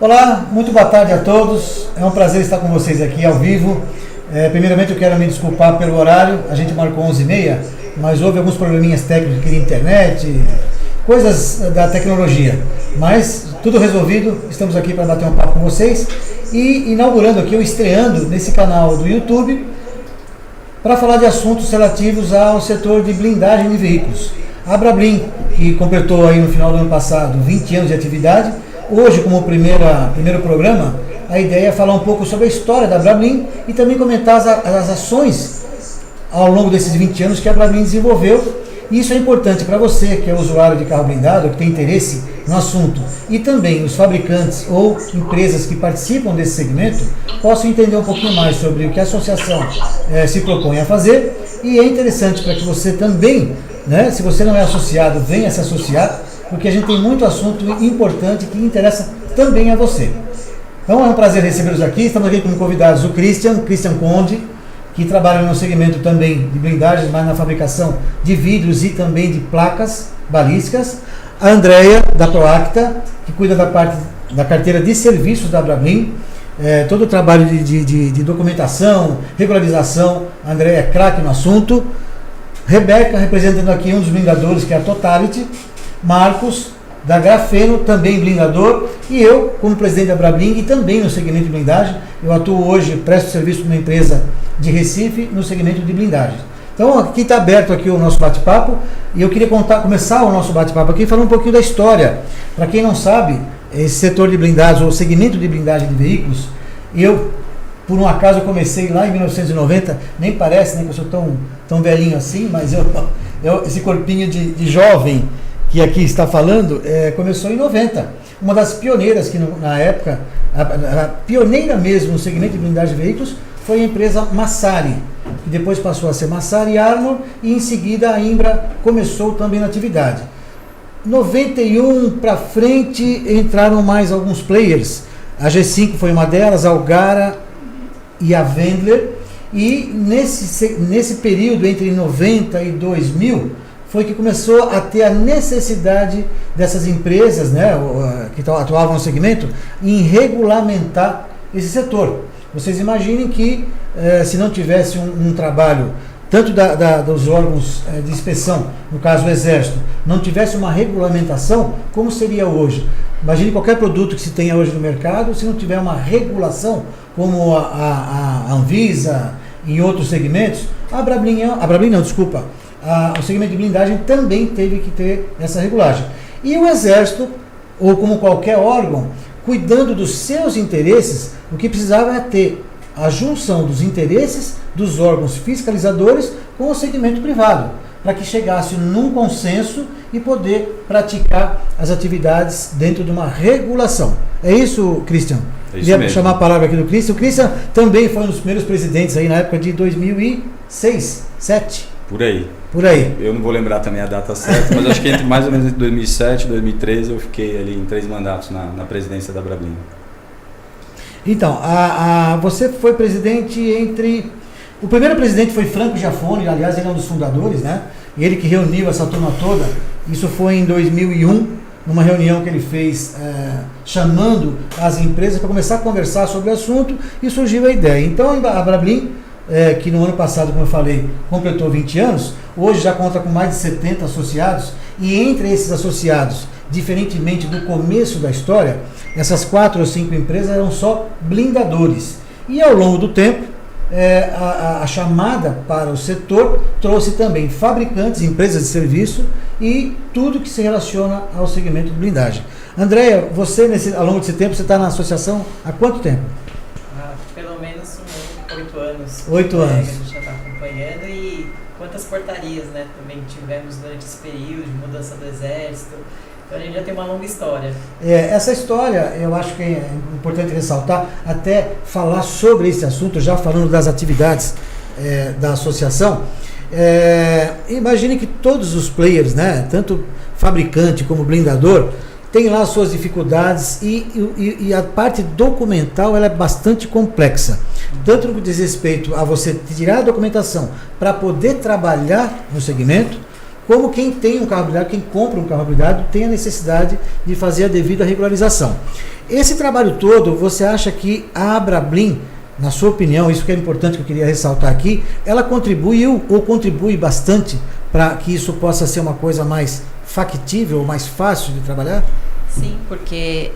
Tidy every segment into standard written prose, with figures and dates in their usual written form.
Olá, muito boa tarde a todos. É um prazer estar com vocês aqui ao vivo. Primeiramente eu quero me desculpar pelo horário, a gente marcou 11h30, mas houve alguns probleminhas técnicos aqui de internet, coisas da tecnologia. Mas tudo resolvido, estamos aqui para bater um papo com vocês e inaugurando aqui, ou estreando nesse canal do YouTube, para falar de assuntos relativos ao setor de blindagem de veículos. A Abrablin, que completou aí no final do ano passado 20 anos de atividade, hoje como primeiro programa, a ideia é falar um pouco sobre a história da Abrablin e também comentar as ações ao longo desses 20 anos que a Abrablin desenvolveu. E isso é importante para você que é usuário de carro blindado, que tem interesse no assunto, e também os fabricantes ou empresas que participam desse segmento possam entender um pouquinho mais sobre o que a associação se propõe a fazer. E é interessante para que você também, se você não é associado, venha se associar, porque a gente tem muito assunto importante que interessa também a você. Então é um prazer recebê-los aqui. Estamos aqui como convidados o Christian Conde, que trabalha no segmento também de blindagens, mas na fabricação de vidros e também de placas balísticas. A Andrea, da Proacta, que cuida da parte da carteira de serviços da Abrablin. Todo o trabalho de documentação, regularização, a Andrea é craque no assunto. Rebeca, representando aqui um dos blindadores, que é a Totality. Marcos, da Grafeno, também blindador, e eu, como presidente da Abrablin e também no segmento de blindagem, eu atuo hoje, presto serviço numa empresa de Recife, no segmento de blindagem. Então, aqui está aberto aqui o nosso bate-papo, e eu queria começar o nosso bate-papo aqui falando um pouquinho da história. Para quem não sabe, esse setor de blindagem, ou segmento de blindagem de veículos, eu, por um acaso, comecei lá em 1990, nem parece que eu sou tão velhinho assim, mas esse corpinho de jovem que aqui está falando, começou em 90. Uma das pioneiras que na época, a pioneira mesmo no segmento de blindagem de veículos, foi a empresa Massari, que depois passou a ser Massari Armor, e em seguida a Imbra começou também na atividade. 91 para frente entraram mais alguns players. A G5 foi uma delas, a Algara e a Wendler, e nesse período entre 90 e 2000, foi que começou a ter a necessidade dessas empresas, que atuavam no segmento, em regulamentar esse setor. Vocês imaginem que se não tivesse um trabalho, tanto dos órgãos de inspeção, no caso o Exército, não tivesse uma regulamentação, como seria hoje? Imagine qualquer produto que se tenha hoje no mercado, se não tiver uma regulação, como a Anvisa, em outros segmentos, o segmento de blindagem também teve que ter essa regulagem. E o Exército, ou como qualquer órgão, cuidando dos seus interesses, o que precisava é ter a junção dos interesses dos órgãos fiscalizadores com o segmento privado, para que chegasse num consenso e poder praticar as atividades dentro de uma regulação. É isso, Christian? Queria chamar a palavra aqui do Christian. O Christian também foi um dos primeiros presidentes aí na época de 2006, 2007. Por aí. Eu não vou lembrar também a data certa, mas acho que mais ou menos entre 2007 e 2013 eu fiquei ali em 3 mandatos na presidência da Abrablin. Então, você foi presidente o primeiro presidente foi Franco Giafone, aliás, ele é um dos fundadores, Ele que reuniu essa turma toda. Isso foi em 2001, numa reunião que ele fez chamando as empresas para começar a conversar sobre o assunto, e surgiu a ideia. Então, a Abrablin, que no ano passado, como eu falei, completou 20 anos, hoje já conta com mais de 70 associados, e entre esses associados, diferentemente do começo da história, essas 4 ou 5 empresas eram só blindadores. E ao longo do tempo, a chamada para o setor trouxe também fabricantes, empresas de serviço e tudo que se relaciona ao segmento de blindagem. Andrea, você ao longo desse tempo, você está na associação há quanto tempo? Pelo menos 8 anos. 8 anos. A gente já está acompanhando, e quantas portarias também tivemos durante esse período de mudança do Exército. Então a gente já tem uma longa história. Essa história, eu acho que é importante ressaltar, até falar sobre esse assunto, já falando das atividades da associação. Imagine que todos os players, tanto fabricante como blindador, tem lá suas dificuldades e a parte documental ela é bastante complexa. Tanto no que diz respeito a você tirar a documentação para poder trabalhar no segmento, como quem tem um carro habilitado, quem compra um carro habilitado, tem a necessidade de fazer a devida regularização. Esse trabalho todo, você acha que a Abrablin, na sua opinião, isso que é importante que eu queria ressaltar aqui, ela contribuiu ou contribui bastante para que isso possa ser uma coisa mais factível, mais fácil de trabalhar? Sim, porque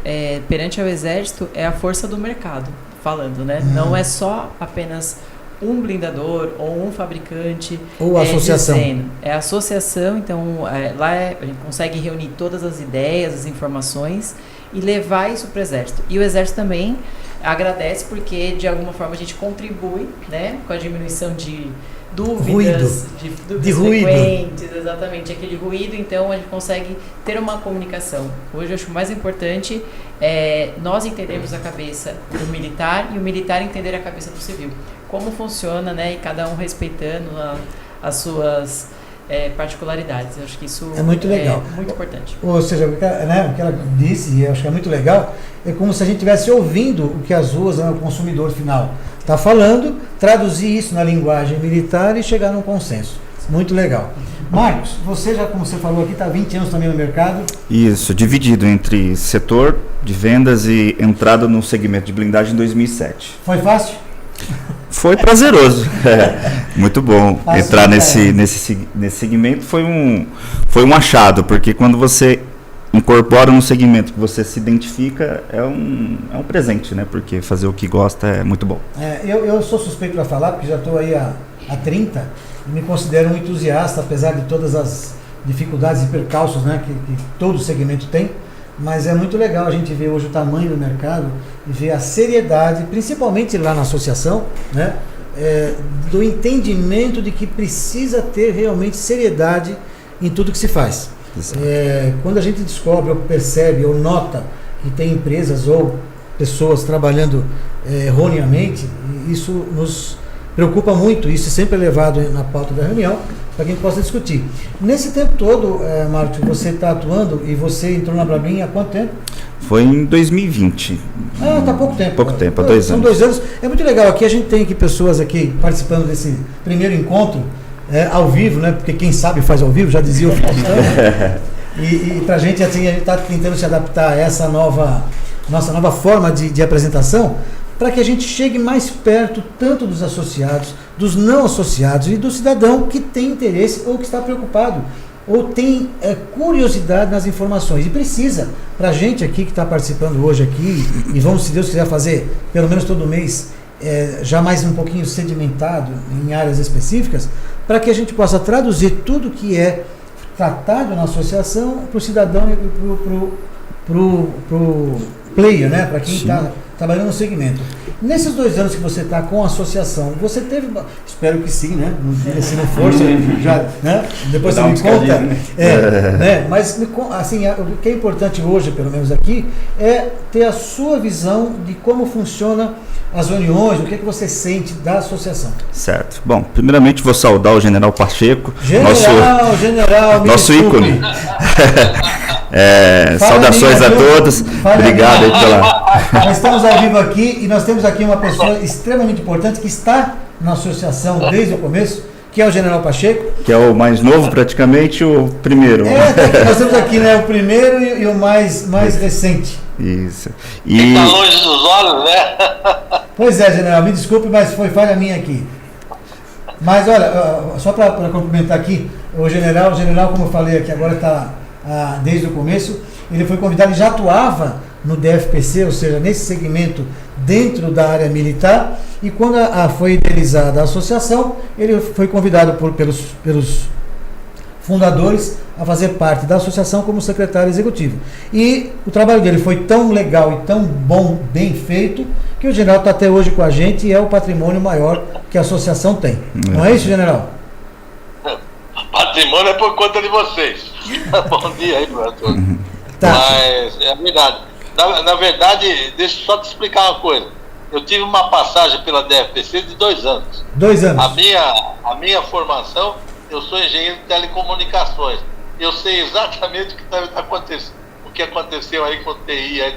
perante ao Exército é a força do mercado, falando, né? Não é só apenas um blindador ou um fabricante. Ou a associação. Dizendo. É a associação, então lá a gente consegue reunir todas as ideias, as informações e levar isso para o Exército. E o Exército também agradece porque de alguma forma a gente contribui, né, com a diminuição de dúvidas, de dúvidas frequentes, exatamente, aquele ruído, então a gente consegue ter uma comunicação. Hoje eu acho que o mais importante é nós entendermos a cabeça do militar e o militar entender a cabeça do civil. Como funciona, né, e cada um respeitando as suas particularidades. Eu acho que isso é muito legal. É muito importante. Ou seja, o que ela disse, e eu acho que é muito legal, é como se a gente estivesse ouvindo o que as ruas, o consumidor final está falando, traduzir isso na linguagem militar e chegar num consenso. Muito legal. Marcos, você já, como você falou aqui, está há 20 anos também no mercado. Isso, dividido entre setor de vendas e entrada no segmento de blindagem em 2007. Foi fácil? Foi prazeroso, muito bom. Entrar nesse segmento foi um achado, porque quando você incorpora um segmento que você se identifica, é um presente, né? Porque fazer o que gosta é muito bom. Eu sou suspeito para falar, porque já estou aí há 30 e me considero um entusiasta, apesar de todas as dificuldades e percalços, né, que todo segmento tem. Mas é muito legal a gente ver hoje o tamanho do mercado e ver a seriedade, principalmente lá na associação, né, do entendimento de que precisa ter realmente seriedade em tudo que se faz. Quando a gente descobre ou percebe ou nota que tem empresas ou pessoas trabalhando erroneamente, isso nos preocupa muito, isso sempre é levado na pauta da reunião para que a gente possa discutir. Nesse tempo todo, Marcos, você está atuando e você entrou na Abrablin há quanto tempo? Foi em 2020. Está há pouco tempo. Pouco tempo, há 2 anos. São 2 anos. É muito legal. Aqui a gente tem aqui pessoas aqui participando desse primeiro encontro ao vivo, né? Porque quem sabe faz ao vivo, já dizia o Faustão. E para a gente, assim, a gente está tentando se adaptar a essa nossa nova forma de apresentação, para que a gente chegue mais perto tanto dos associados, dos não associados e do cidadão que tem interesse ou que está preocupado ou tem curiosidade nas informações e precisa, para a gente aqui que está participando hoje aqui, e vamos, se Deus quiser, fazer pelo menos todo mês, já mais um pouquinho sedimentado em áreas específicas, para que a gente possa traduzir tudo que é tratado na associação para o cidadão e para o player, né? Para quem está trabalhando no segmento. Nesses 2 anos que você está com a associação, você teve, espero que sim, né? Se não for, já, né? Depois você me conta. Né? Mas assim, o que é importante hoje, pelo menos aqui, é ter a sua visão de como funciona as reuniões, o que você sente da associação. Certo. Bom, primeiramente vou saudar o General Pacheco, nosso ícone. Saudações a todos. Obrigado aí pela... Nós estamos ao vivo aqui e nós temos aqui uma pessoa extremamente importante que está na associação desde o começo, que é o General Pacheco. Que é o mais novo, praticamente o primeiro. Nós temos aqui, né, o primeiro e o mais recente. Isso. E está longe dos olhos, né? Pois é, General, me desculpe, mas foi falha minha aqui. Mas olha, só para complementar aqui, o general, como eu falei aqui, agora está desde o começo, ele foi convidado e já atuava no DFPC, ou seja, nesse segmento dentro da área militar, e quando foi idealizada a associação, ele foi convidado pelos fundadores a fazer parte da associação como secretário executivo. E o trabalho dele foi tão legal e tão bom, bem feito, que o general está até hoje com a gente e é o patrimônio maior que a associação tem. Não é isso, general? Patrimônio é por conta de vocês. Bom dia aí, professor. Tá. Mas é verdade. Na verdade, deixa eu só te explicar uma coisa. Eu tive uma passagem pela DFPC de 2 anos. 2 anos. A minha formação, eu sou engenheiro de telecomunicações. Eu sei exatamente o que está acontecendo. O que aconteceu aí com o TI aí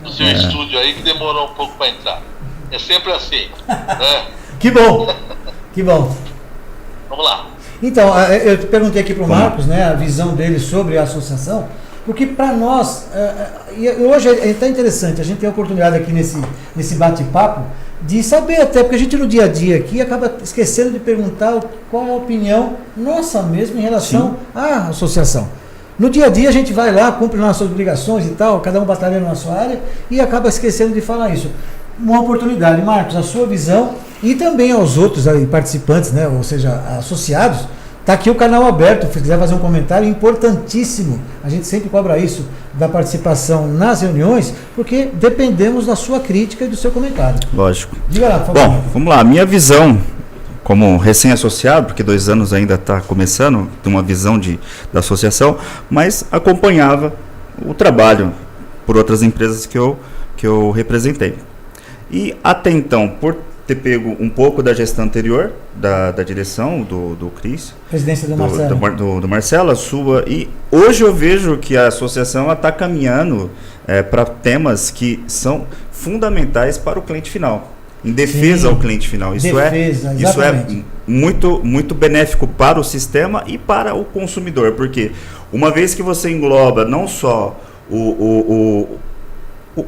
do seu estúdio aí, que demorou um pouco para entrar. É sempre assim, né? Que bom. Que bom. Vamos lá. Então, eu perguntei aqui para o Marcos, né, a visão dele sobre a associação, porque para nós, e hoje é até interessante, a gente tem a oportunidade aqui nesse bate-papo de saber até, porque a gente no dia a dia aqui acaba esquecendo de perguntar qual é a opinião nossa mesmo em relação à associação. No dia a dia a gente vai lá, cumpre nossas obrigações e tal, cada um batalhando na sua área e acaba esquecendo de falar isso. Uma oportunidade, Marcos, a sua visão e também aos outros aí, participantes, né, ou seja, associados, está aqui o canal aberto, se quiser fazer um comentário, importantíssimo, a gente sempre cobra isso, da participação nas reuniões, porque dependemos da sua crítica e do seu comentário. Lógico. Diga lá, por favor. Bom, vamos lá, a minha visão como recém-associado, porque 2 anos ainda está começando, tem uma visão da associação, mas acompanhava o trabalho por outras empresas que eu representei. E até então, por ter pego um pouco da gestão anterior, da direção do Cris, Presidência do Marcelo. do Marcelo, a sua, e hoje eu vejo que a associação está caminhando para temas que são fundamentais para o cliente final. Em defesa ao cliente final. Isso é muito, muito benéfico para o sistema e para o consumidor, porque uma vez que você engloba não só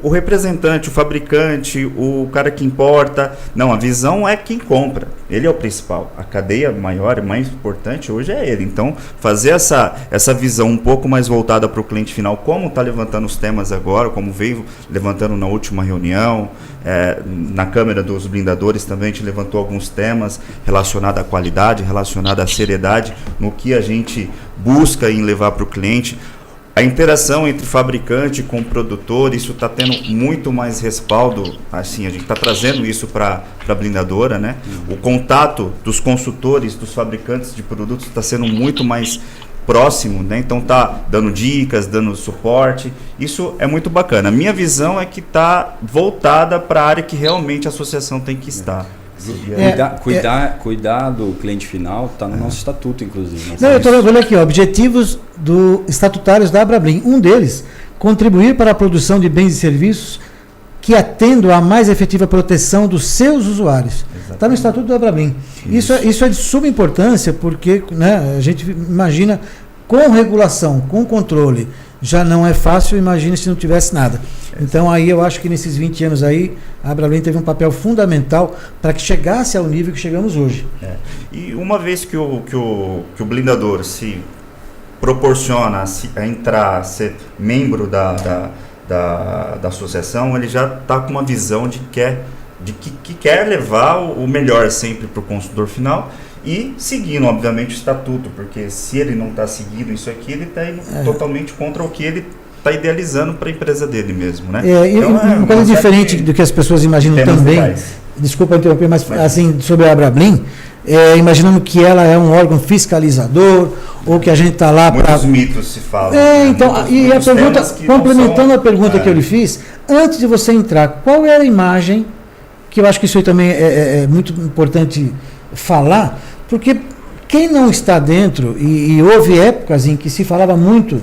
o representante, o fabricante, o cara que importa, não, a visão é quem compra, ele é o principal, a cadeia maior e mais importante hoje é ele, então fazer essa visão um pouco mais voltada para o cliente final, como está levantando os temas agora, como veio levantando na última reunião, na Câmara dos Blindadores também a gente levantou alguns temas relacionados à qualidade, relacionados à seriedade, no que a gente busca em levar para o cliente. A interação entre fabricante com produtor, isso está tendo muito mais respaldo, assim, a gente está trazendo isso para a blindadora, né? O contato dos consultores, dos fabricantes de produtos está sendo muito mais próximo, né? Então está dando dicas, dando suporte, isso é muito bacana. A minha visão é que está voltada para a área que realmente a associação tem que estar. Cuidar do cliente final está no nosso estatuto, inclusive. Não, eu estou vendo aqui, objetivos estatutários da Abrablin. Um deles, contribuir para a produção de bens e serviços que atendam à mais efetiva proteção dos seus usuários. Está no estatuto da Abrablin. Isso é de suma importância, porque, né, a gente imagina, com regulação, com controle, já não é fácil, imagine se não tivesse nada. Então aí eu acho que nesses 20 anos aí, a Abrablin teve um papel fundamental para que chegasse ao nível que chegamos hoje. E uma vez que o blindador se proporciona a entrar, a ser membro da associação, ele já está com uma visão de que quer levar o melhor sempre para o consumidor final, e seguindo, obviamente, o estatuto, porque se ele não está seguindo isso aqui, ele está indo totalmente contra o que ele está idealizando para a empresa dele mesmo, né? Então, uma coisa diferente do que as pessoas imaginam também, desculpa interromper, mas assim, sobre a Abrablin, imaginando que ela é um órgão fiscalizador, ou que a gente está lá para... Muitos mitos se falam. Então, e a pergunta, complementando a pergunta que eu lhe fiz, antes de você entrar, qual era a imagem, que eu acho que isso aí também é muito importante falar, porque quem não está dentro, e houve épocas em que se falava muito,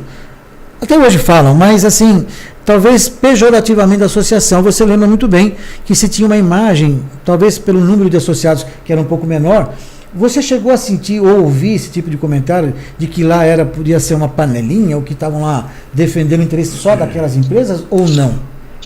até hoje falam, mas assim, talvez pejorativamente da associação, você lembra muito bem que se tinha uma imagem, talvez pelo número de associados que era um pouco menor, você chegou a sentir ou ouvir esse tipo de comentário de que lá podia ser uma panelinha, ou que estavam lá defendendo o interesse só daquelas empresas, ou não?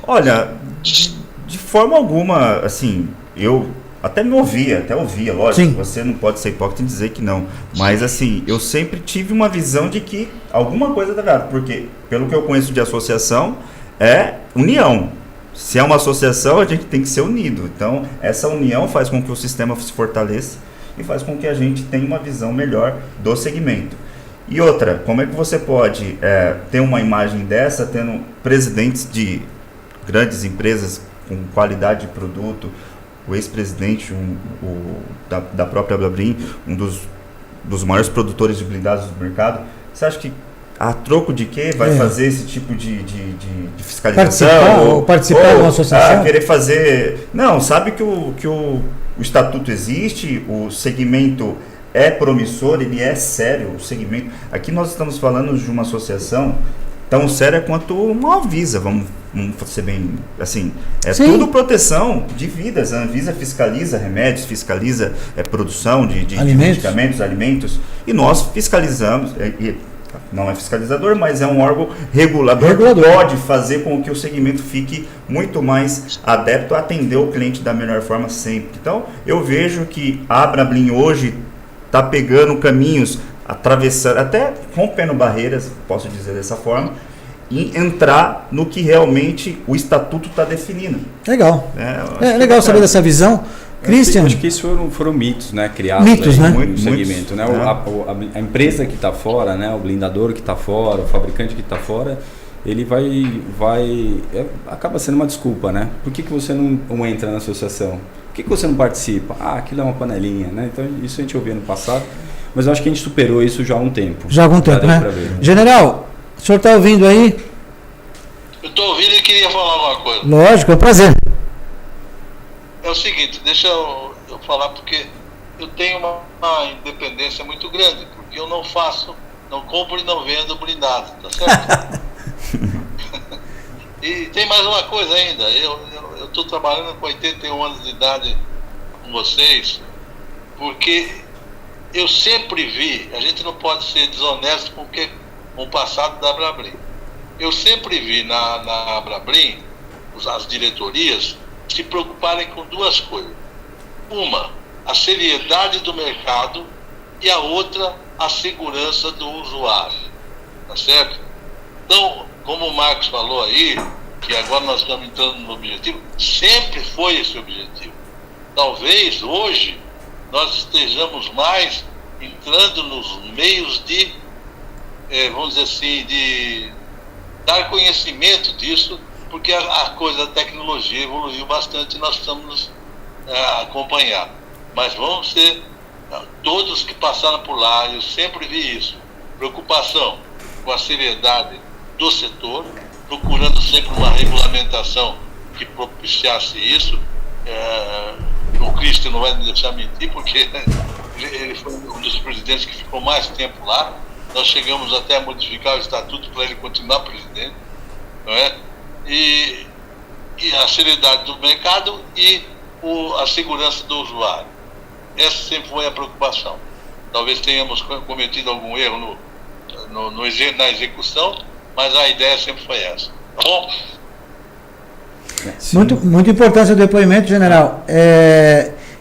Olha, de forma alguma, assim, eu até ouvia, lógico. Sim. Você não pode ser hipócrita em dizer que não. Mas assim, eu sempre tive uma visão de que alguma coisa está errada, porque pelo que eu conheço de associação, é união. Se é uma associação, a gente tem que ser unido. Então, essa união faz com que o sistema se fortaleça e faz com que a gente tenha uma visão melhor do segmento. E outra, como é que você pode ter uma imagem dessa, tendo presidentes de grandes empresas com qualidade de produto, o ex-presidente da própria Abrablin, um dos maiores produtores de blindados do mercado, você acha que a troco de quê vai fazer esse tipo de fiscalização? Participar de uma associação? Querer fazer... Não, sabe que o estatuto existe, o segmento é promissor, ele é sério, o segmento... Aqui nós estamos falando de uma associação tão séria quanto uma Anvisa, vamos ser bem, assim, Sim. tudo proteção de vidas. A Anvisa fiscaliza remédios, fiscaliza produção de medicamentos, alimentos, e nós fiscalizamos, não é fiscalizador, mas é um órgão regulador. Pode fazer com que o segmento fique muito mais adepto a atender o cliente da melhor forma sempre. Então, eu vejo que a Abrablin hoje está pegando caminhos, atravessando, até rompendo barreiras, posso dizer dessa forma, e entrar no que realmente o estatuto está definindo. Legal. É legal saber dessa visão. Christian? Acho que isso foram mitos, né, criados no segmento, né? A empresa que está fora, né, o blindador que está fora, o fabricante que está fora, ele acaba sendo uma desculpa, né? Por que você não entra na associação? Por que você não participa? Aquilo é uma panelinha, né? Então isso a gente ouvia no passado, mas eu acho que a gente superou isso já há um tempo. Já há algum tempo, né? General, o senhor está ouvindo aí? Eu estou ouvindo e queria falar uma coisa. Lógico, é um prazer. É o seguinte, deixa eu falar, porque eu tenho uma independência muito grande, porque eu não compro e não vendo blindado, tá certo? E tem mais uma coisa ainda, eu estou trabalhando com 81 anos de idade com vocês, porque eu sempre vi, a gente não pode ser desonesto com o passado da Abrablin. Eu sempre vi na Abrablin, as diretorias, se preocuparem com duas coisas. Uma, a seriedade do mercado, e a outra, a segurança do usuário. Tá certo? Então, como o Marcos falou aí, que agora nós estamos entrando no objetivo, sempre foi esse objetivo. Talvez hoje nós estejamos mais entrando nos meios de, vamos dizer assim, de dar conhecimento disso, porque a coisa da tecnologia evoluiu bastante e nós estamos a acompanhar. Mas vamos ser todos que passaram por lá, eu sempre vi isso, preocupação com a seriedade do setor, procurando sempre uma regulamentação que propiciasse isso. O Christian não vai me deixar mentir, porque ele foi um dos presidentes que ficou mais tempo lá. Nós chegamos até a modificar o estatuto para ele continuar presidente, não é? E a seriedade do mercado e a segurança do usuário. Essa sempre foi a preocupação. Talvez tenhamos cometido algum erro na execução, mas a ideia sempre foi essa. Tá bom? Muito importante o depoimento, general.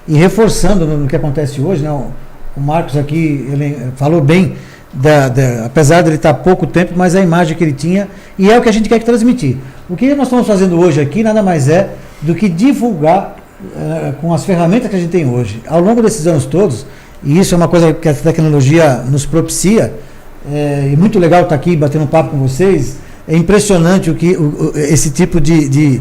E reforçando no que acontece hoje, né, o Marcos aqui ele falou bem, apesar de ele estar há pouco tempo, mas a imagem que ele tinha, e é o que a gente quer transmitir. O que nós estamos fazendo hoje aqui nada mais é do que divulgar com as ferramentas que a gente tem hoje. Ao longo desses anos todos, e isso é uma coisa que a tecnologia nos propicia, e muito legal estar aqui batendo um papo com vocês. É impressionante esse tipo de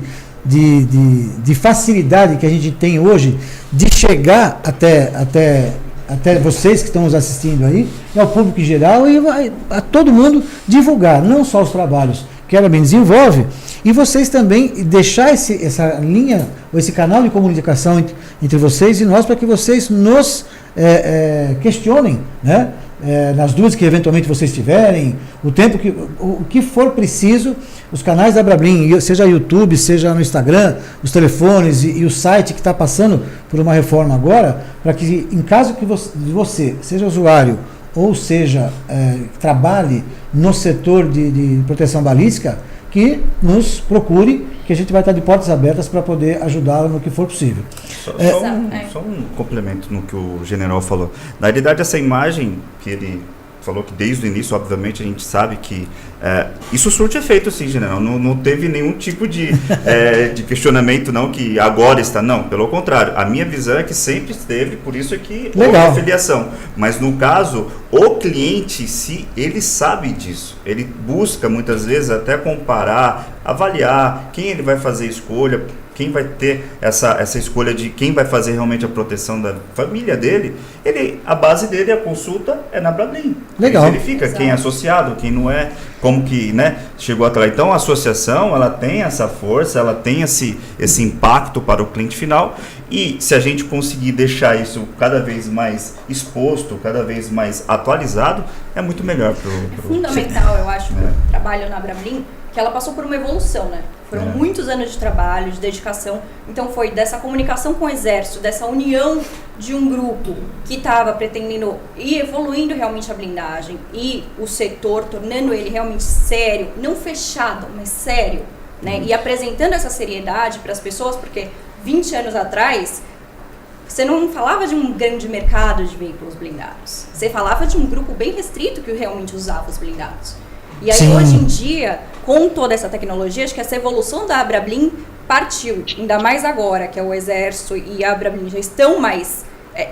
facilidade que a gente tem hoje de chegar até vocês que estão nos assistindo aí, ao público em geral, e a todo mundo divulgar, não só os trabalhos que a Abrablin desenvolve, e vocês também deixar essa linha, ou esse canal de comunicação entre vocês e nós, para que vocês nos questionem, né? Nas dúvidas que eventualmente vocês tiverem, o que for preciso, os canais da Abrablin, seja YouTube, seja no Instagram, os telefones e o site que está passando por uma reforma agora, para que em caso que você seja usuário ou seja trabalhe no setor de proteção balística, que nos procure, que a gente vai estar de portas abertas para poder ajudá-lo no que for possível. Só um complemento no que o general falou. Na realidade, essa imagem que ele falou, que desde o início, obviamente, a gente sabe que isso surte efeito, sim, general. Não teve nenhum tipo de questionamento, não, que agora está. Não, pelo contrário. A minha visão é que sempre esteve, por isso é que houve afiliação. Mas, no caso, o cliente, se ele sabe disso, ele busca, muitas vezes, até comparar, avaliar quem ele vai fazer escolha, quem vai ter essa escolha de quem vai fazer realmente a proteção da família dele, a base dele, a consulta é na Abrablin. Legal. Ele verifica quem é associado, quem não é, como que, né, chegou atrás. Então a associação, ela tem essa força, ela tem esse impacto para o cliente final, E se a gente conseguir deixar isso cada vez mais exposto, cada vez mais atualizado, é muito melhor para o fundamental, eu acho, o trabalho na Abrablin, que ela passou por uma evolução, né? Foram muitos anos de trabalho, de dedicação. Então foi dessa comunicação com o Exército, dessa união de um grupo que estava pretendendo ir evoluindo realmente a blindagem e o setor, tornando ele realmente sério, não fechado, mas sério, né? E apresentando essa seriedade para as pessoas, porque 20 anos atrás você não falava de um grande mercado de veículos blindados. Você falava de um grupo bem restrito que realmente usava os blindados. E aí, Sim. hoje em dia, com toda essa tecnologia, acho que essa evolução da Abrablin partiu, ainda mais agora, que é o Exército e a Abrablin já estão mais,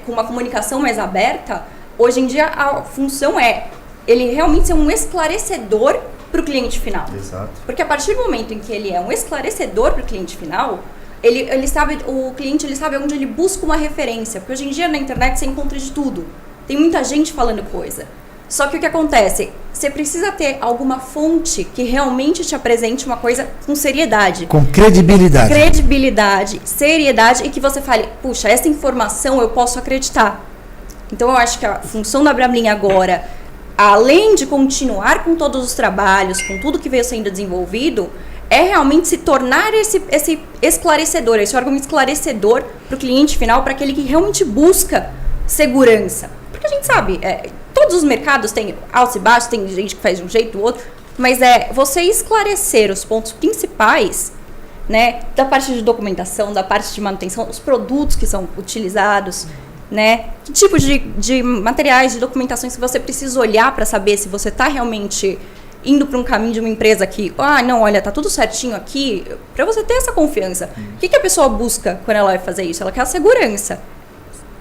com uma comunicação mais aberta. Hoje em dia, a função é ele realmente ser um esclarecedor para o cliente final. Exato. Porque a partir do momento em que ele é um esclarecedor para o cliente final, ele sabe, o cliente ele sabe onde ele busca uma referência. Porque hoje em dia, na internet, você encontra de tudo. Tem muita gente falando coisa. Só que o que acontece? Você precisa ter alguma fonte que realmente te apresente uma coisa com seriedade. Com credibilidade. Credibilidade, seriedade e que você fale, puxa, essa informação eu posso acreditar. Então eu acho que a função da Abrablin agora, além de continuar com todos os trabalhos, com tudo que veio sendo desenvolvido, é realmente se tornar esse esclarecedor, esse órgão esclarecedor para o cliente final, para aquele que realmente busca segurança. Porque a gente sabe, todos os mercados têm altos e baixos, tem gente que faz de um jeito ou outro, mas você esclarecer os pontos principais, né, da parte de documentação, da parte de manutenção, os produtos que são utilizados, né, que tipo de materiais, de documentações que você precisa olhar para saber se você está realmente indo para um caminho de uma empresa que, não, olha, tá tudo certinho aqui, para você ter essa confiança. O que a pessoa busca quando ela vai fazer isso? Ela quer a segurança.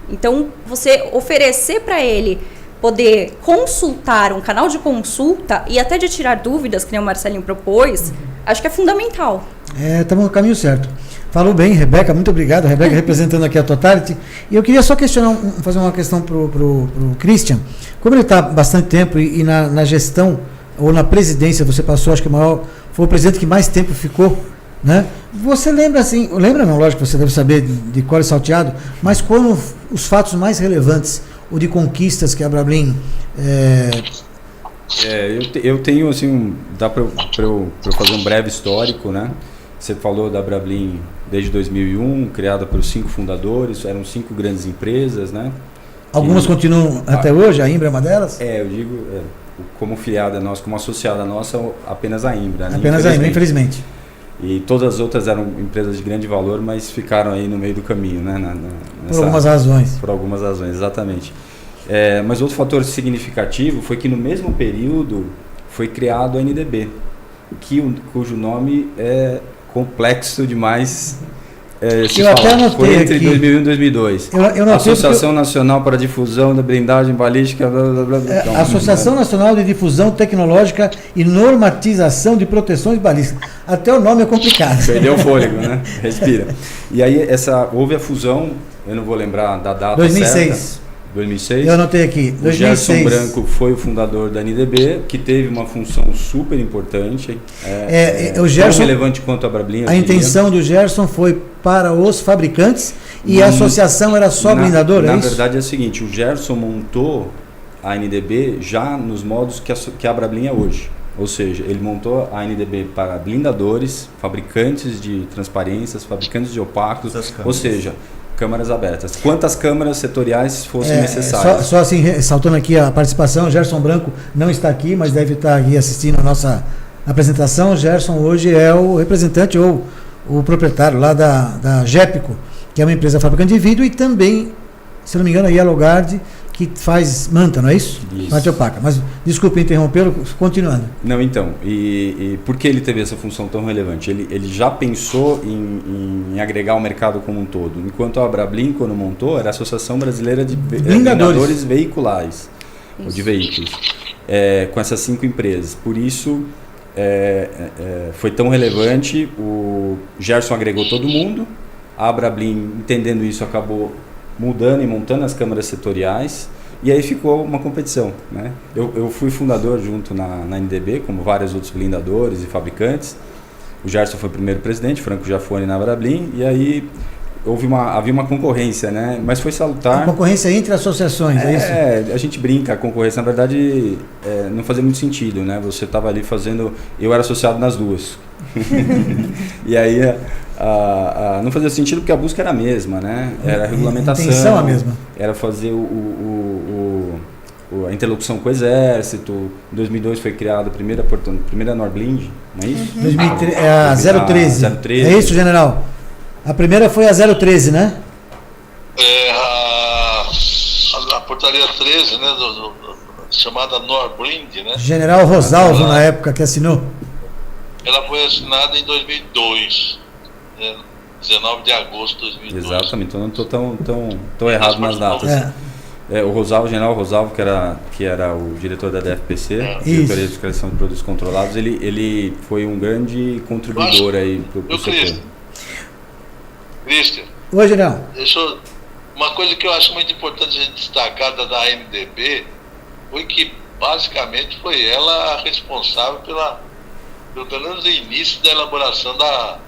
Então, você oferecer para ele poder consultar, um canal de consulta e até de tirar dúvidas, que nem o Marcelinho propôs, acho que é fundamental. Estamos no caminho certo. Falou bem, Rebeca, muito obrigado. Rebeca representando aqui a Totality. E eu queria só questionar, fazer uma questão para o Christian. Como ele está há bastante tempo e na gestão, ou na presidência, você passou, acho que foi o presidente que mais tempo ficou, né? Você lembra assim, lembra não, lógico que você deve saber de cor e salteado, mas quando os fatos mais relevantes ou de conquistas que a Abrablin eu tenho assim, dá para eu fazer um breve histórico, né? Você falou da Abrablin desde 2001, criada pelos 5 fundadores, eram 5 grandes empresas, né? Algumas continuam até hoje, a Imbra é uma delas? Eu digo, como filiada nossa, como associada nossa, apenas a Imbra, né? Apenas a Imbra, infelizmente. E todas as outras eram empresas de grande valor, mas ficaram aí no meio do caminho, né? Por algumas razões. Por algumas razões, exatamente. Mas outro fator significativo foi que no mesmo período foi criado a NDB, cujo nome é complexo demais. Até anotei foi entre aqui. 2001 e 2002. Associação Nacional para a Difusão da Blindagem Balística. Associação Nacional de Difusão Tecnológica e Normatização de Proteções Balísticas. Até o nome é complicado. Perdeu o fôlego, né? Respira. E aí houve a fusão, eu não vou lembrar da data 2006. certa. 2006. Eu anotei aqui. 2006. O Gerson Branco foi o fundador da NDB, que teve uma função super importante. O Gerson, tão relevante quanto a Abrablin. A intenção do Gerson foi para os fabricantes e a associação era só blindadora, Na verdade é o seguinte, o Gerson montou a NDB já nos modos que a Abrablin é hoje. Ou seja, ele montou a NDB para blindadores, fabricantes de transparências, fabricantes de opacos, ou seja, câmaras abertas. Quantas câmaras setoriais fossem necessárias. Só assim, ressaltando aqui a participação, Gerson Branco não está aqui, mas deve estar aqui assistindo a nossa apresentação. Gerson hoje é o representante ou o proprietário lá da Gépico, que é uma empresa fabricante de vidro, e também, se não me engano, a Yellow Guard, que faz manta, não é isso? Isso. Manta opaca. Mas, desculpe interrompê-lo, continuando. Não, então, e por que ele teve essa função tão relevante? Ele já pensou em agregar o mercado como um todo. Enquanto a Abrablin, quando montou, era a Associação Brasileira de Blindadores Veiculares, ou de veículos, com essas 5 empresas. Por isso, foi tão relevante, o Gerson agregou todo mundo, a Abrablin, entendendo isso, acabou mudando e montando as câmaras setoriais, e aí ficou uma competição, né? Eu fui fundador junto na NDB, como vários outros blindadores e fabricantes. O Gerson foi o primeiro presidente, Franco Giafone na Abrablin, e aí havia uma concorrência, né? Mas foi salutar. A concorrência entre associações, é isso? A gente brinca, a concorrência, na verdade, não fazia muito sentido, né? Você estava ali fazendo... Eu era associado nas duas. E aí, não fazia sentido porque a busca era a mesma, né? Era a regulamentação. A intenção a mesma. Era fazer a interlocução com o Exército. Em 2002 foi criada a primeira Norblind, não é isso? 2013, a 013. 013. É isso, general? A primeira foi a 013, né? A portaria 13, né? Chamada Norblind, né? General Rosalvo, na época, que assinou. Ela foi assinada em 2002, né? 19 de agosto de 2002. Exatamente, então não estou tão errado nas datas. O General Rosalvo, que era o diretor da DFPC, Diretoria de Fiscalização de Produtos Controlados, ele foi um grande contribuidor aí para o setor. Cristian. Oi, general. Uma coisa que eu acho muito importante a gente destacar da ANDB foi que basicamente foi ela a responsável pelo menos o início da elaboração da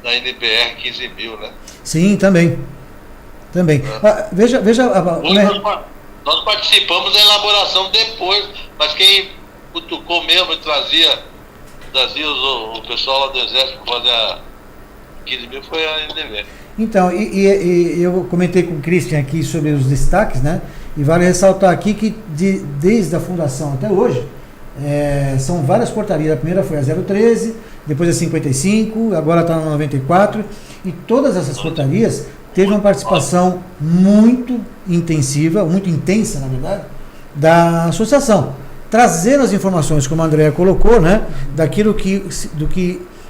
NBR 15.000, né? Sim, também. Veja nós participamos da elaboração depois, mas quem cutucou mesmo e trazia o pessoal lá do Exército para fazer a 15.000 foi a NDB. Então, e eu comentei com o Christian aqui sobre os destaques, né? E vale ressaltar aqui que desde a fundação até hoje, são várias portarias. A primeira foi a 013, depois a 55, agora está na 94, e todas essas portarias teve uma participação muito intensiva, muito intensa, na verdade, da associação, trazendo as informações, como a Andrea colocou, né,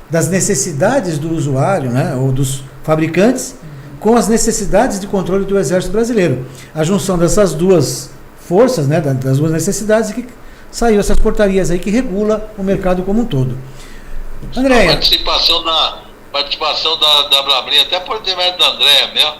das necessidades do usuário, né, ou dos fabricantes, com as necessidades de controle do Exército Brasileiro. A junção dessas duas forças, né, das duas necessidades, que saiu essas portarias aí que regula o mercado como um todo. Andrea. A participação da Brablinha, até por intermédio da Andréa mesmo,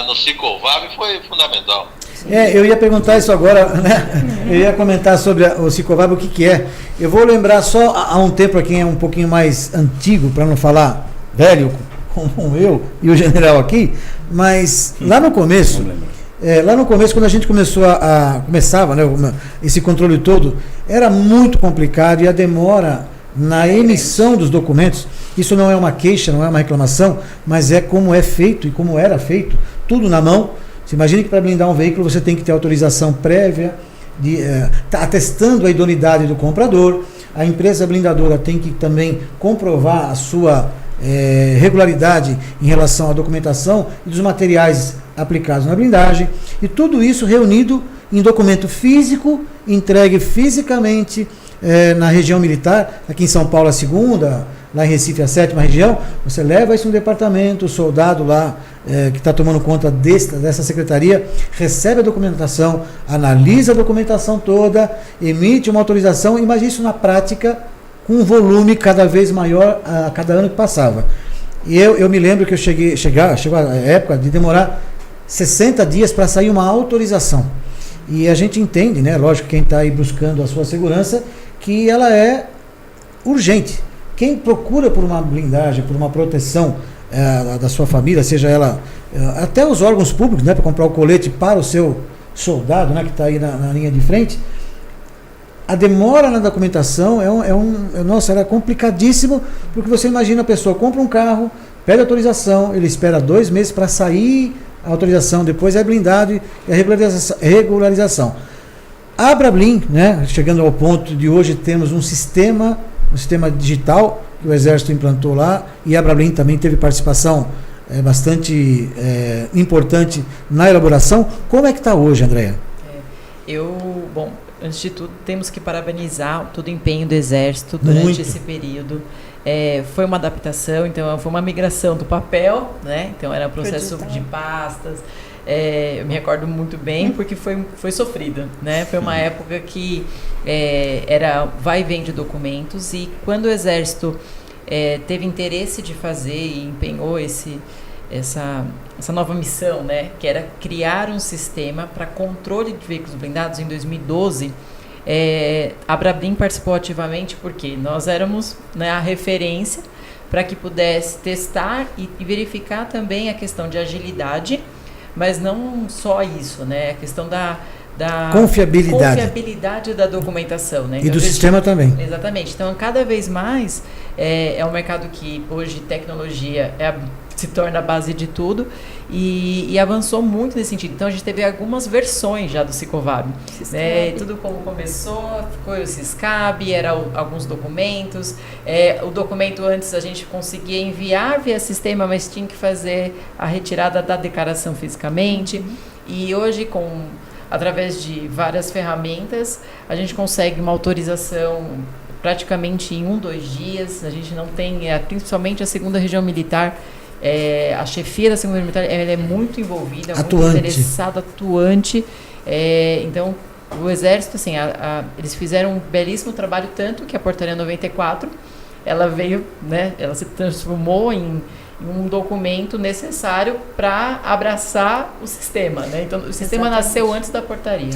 no Cicovab foi fundamental. Eu ia perguntar isso agora, né? Eu ia comentar sobre o Cicovab, o que é. Eu vou lembrar só há um tempo, para quem é um pouquinho mais antigo, para não falar velho, como eu e o general aqui, mas lá no começo, quando a gente começava, né, esse controle todo, era muito complicado e a demora na emissão dos documentos, isso não é uma queixa, não é uma reclamação, mas é como é feito e como era feito, tudo na mão. Você imagina que para blindar um veículo você tem que ter autorização prévia, atestando a idoneidade do comprador, a empresa blindadora tem que também comprovar a sua regularidade em relação à documentação e dos materiais aplicados na blindagem, e tudo isso reunido em documento físico, entregue fisicamente na região militar. Aqui em São Paulo a segunda, lá em Recife a 7ª região. Você leva isso no departamento, o soldado lá que está tomando conta dessa secretaria recebe a documentação, analisa a documentação toda, emite uma autorização. Imagine isso na prática, com um volume cada vez maior a cada ano que passava. E eu me lembro que chegou a época de demorar 60 dias para sair uma autorização. E a gente entende, né, lógico, quem está aí buscando a sua segurança, que ela é urgente. Quem procura por uma blindagem, por uma proteção da sua família, seja ela até os órgãos públicos, né, para comprar o colete para o seu soldado, né, que está aí na linha de frente, a demora na documentação era complicadíssimo, porque você imagina a pessoa compra um carro, pede autorização, ele espera 2 meses para sair a autorização, depois é blindado e a regularização. A Brablin, né, chegando ao ponto de hoje temos um sistema digital que o Exército implantou lá, e a Brablin também teve participação bastante importante na elaboração. Como é que está hoje, Andréa? Antes de tudo, temos que parabenizar todo o empenho do Exército durante esse período. Foi uma adaptação, então foi uma migração do papel, né? Então era um processo de pastas. Eu me recordo muito bem porque foi sofrido, né? Foi uma época que era vai e vem de documentos, e quando o Exército teve interesse de fazer e empenhou essa nova missão, né, que era criar um sistema para controle de veículos blindados em 2012, a Brablin participou ativamente porque nós éramos, né, a referência para que pudesse testar e verificar também a questão de agilidade, mas não só isso, né? A questão da confiabilidade da documentação, né? Então, e do sistema também. Exatamente. Então, cada vez mais é um mercado que hoje tecnologia se torna a base de tudo e avançou muito nesse sentido. Então, a gente teve algumas versões já do Sicovab. Tudo como começou, foi o Siscab, eram alguns documentos. O documento antes a gente conseguia enviar via sistema, mas tinha que fazer a retirada da declaração fisicamente. E hoje, através de várias ferramentas, a gente consegue uma autorização praticamente em 1-2 dias. A gente não tem, principalmente a segunda região militar, a chefia da segunda região militar, ela é muito envolvida, muito interessada, atuante. Então, o Exército, assim, eles fizeram um belíssimo trabalho, tanto que a Portaria 94, ela veio, né, ela se transformou em um documento necessário para abraçar o sistema, né? Então, o sistema nasceu antes da portaria.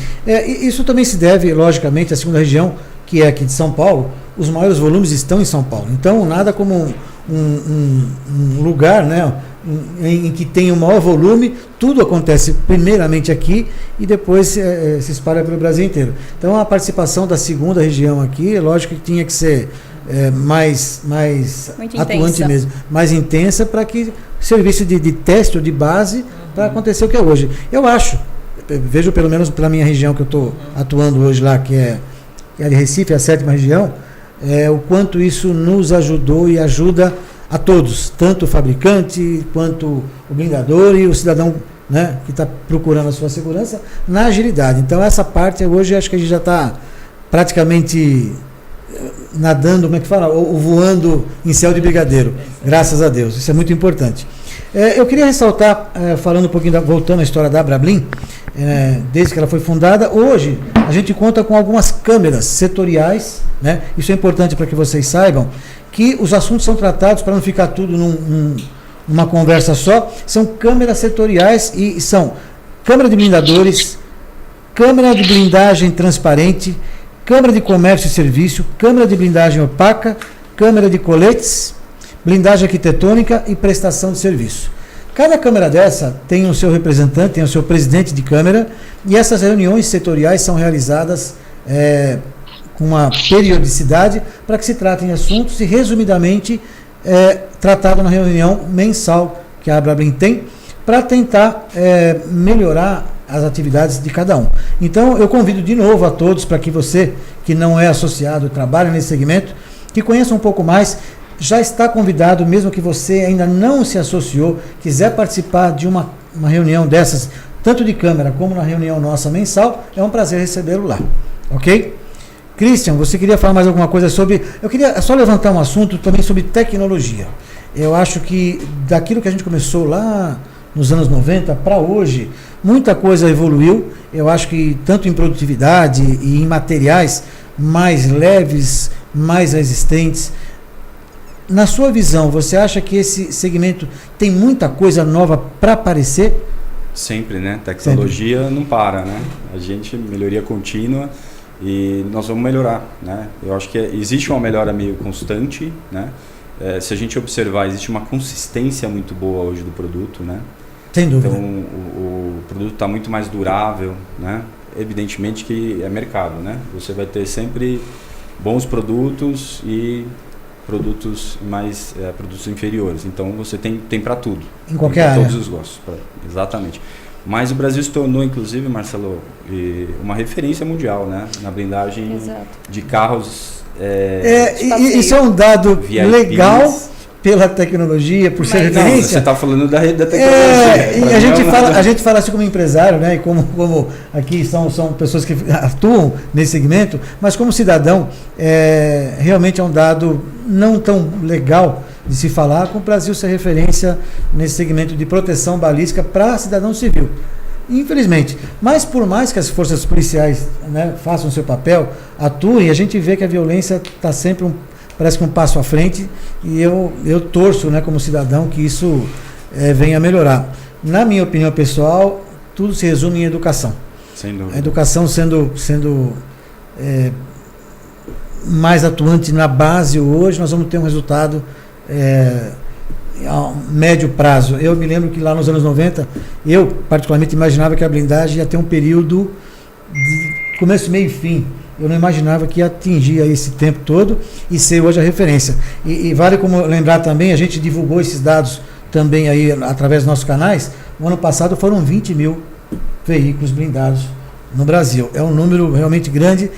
Isso também se deve, logicamente, à segunda região, que é aqui de São Paulo. Os maiores volumes estão em São Paulo. Então, nada como um lugar, né, em que tem o maior volume, tudo acontece primeiramente aqui e depois se espalha pelo Brasil inteiro. Então, a participação da segunda região aqui, lógico que tinha que ser mais atuante mesmo, mais intensa, para que serviço de teste ou de base para acontecer o que é hoje. Eu vejo pelo menos pela minha região que eu estou atuando hoje lá, que é a de Recife, a 7ª região, o quanto isso nos ajudou e ajuda a todos, tanto o fabricante quanto o blindador e o cidadão, né, que está procurando a sua segurança na agilidade. Então, essa parte hoje acho que a gente já está praticamente nadando, como é que fala? Ou voando em céu de brigadeiro, graças a Deus. Isso é muito importante. Eu queria ressaltar, falando um pouquinho, voltando à história da Abrablin, desde que ela foi fundada, hoje a gente conta com algumas câmeras setoriais, né? Isso é importante para que vocês saibam, que os assuntos são tratados, para não ficar tudo numa conversa só, são câmeras setoriais e são câmara de blindadores, câmara de blindagem transparente, câmara de comércio e serviço, câmara de blindagem opaca, câmara de coletes, blindagem arquitetônica e prestação de serviço. Cada câmara dessa tem o seu representante, tem o seu presidente de câmara, e essas reuniões setoriais são realizadas com uma periodicidade para que se tratem assuntos e, resumidamente, tratado na reunião mensal que a Abrablin tem, para tentar melhorar as atividades de cada um. Então, eu convido de novo a todos, para que você, que não é associado, trabalha nesse segmento, que conheça um pouco mais. Já está convidado, mesmo que você ainda não se associou, quiser participar de uma reunião dessas, tanto de câmara como na reunião nossa mensal, é um prazer recebê-lo lá. Ok? Christian, você queria falar mais alguma coisa sobre... Eu queria só levantar um assunto também sobre tecnologia. Eu acho que daquilo que a gente começou lá nos anos 90 para hoje, muita coisa evoluiu. Eu acho que tanto em produtividade e em materiais mais leves, mais resistentes. Na sua visão, você acha que esse segmento tem muita coisa nova para aparecer? Sempre, né? Tecnologia não para, né? A gente, melhoria contínua e nós vamos melhorar, né? Eu acho que existe uma melhora meio constante, né? Se a gente observar, existe uma consistência muito boa hoje do produto, né? Sem dúvida. Então, o produto está muito mais durável, né? Evidentemente que é mercado, né? Você vai ter sempre bons produtos e produtos mais produtos inferiores. Então, você tem para tudo. Em qualquer área. Todos os gostos. Exatamente. Mas o Brasil se tornou, inclusive, Marcelo, uma referência mundial, né? Na blindagem de carros. Isso é um dado VIPs, legal pela tecnologia, por ser referência. Não, você está falando da tecnologia. E a gente fala assim como empresário, né? E como aqui são pessoas que atuam nesse segmento, mas como cidadão, realmente é um dado não tão legal de se falar, com o Brasil ser referência nesse segmento de proteção balística para cidadão civil. Infelizmente. Mas por mais que as forças policiais, né, façam o seu papel, atuem, a gente vê que a violência está sempre parece que um passo à frente, e eu torço, né, como cidadão, que isso venha a melhorar. Na minha opinião pessoal, tudo se resume em educação. Sem dúvida. A educação sendo mais atuante na base hoje, nós vamos ter um resultado a médio prazo. Eu me lembro que lá nos anos 90, eu particularmente imaginava que a blindagem ia ter um período de começo, meio e fim. Eu não imaginava que ia atingir esse tempo todo e ser hoje a referência. E vale como lembrar também, a gente divulgou esses dados também aí através dos nossos canais. No ano passado foram 20 mil veículos blindados no Brasil. É um número realmente grande.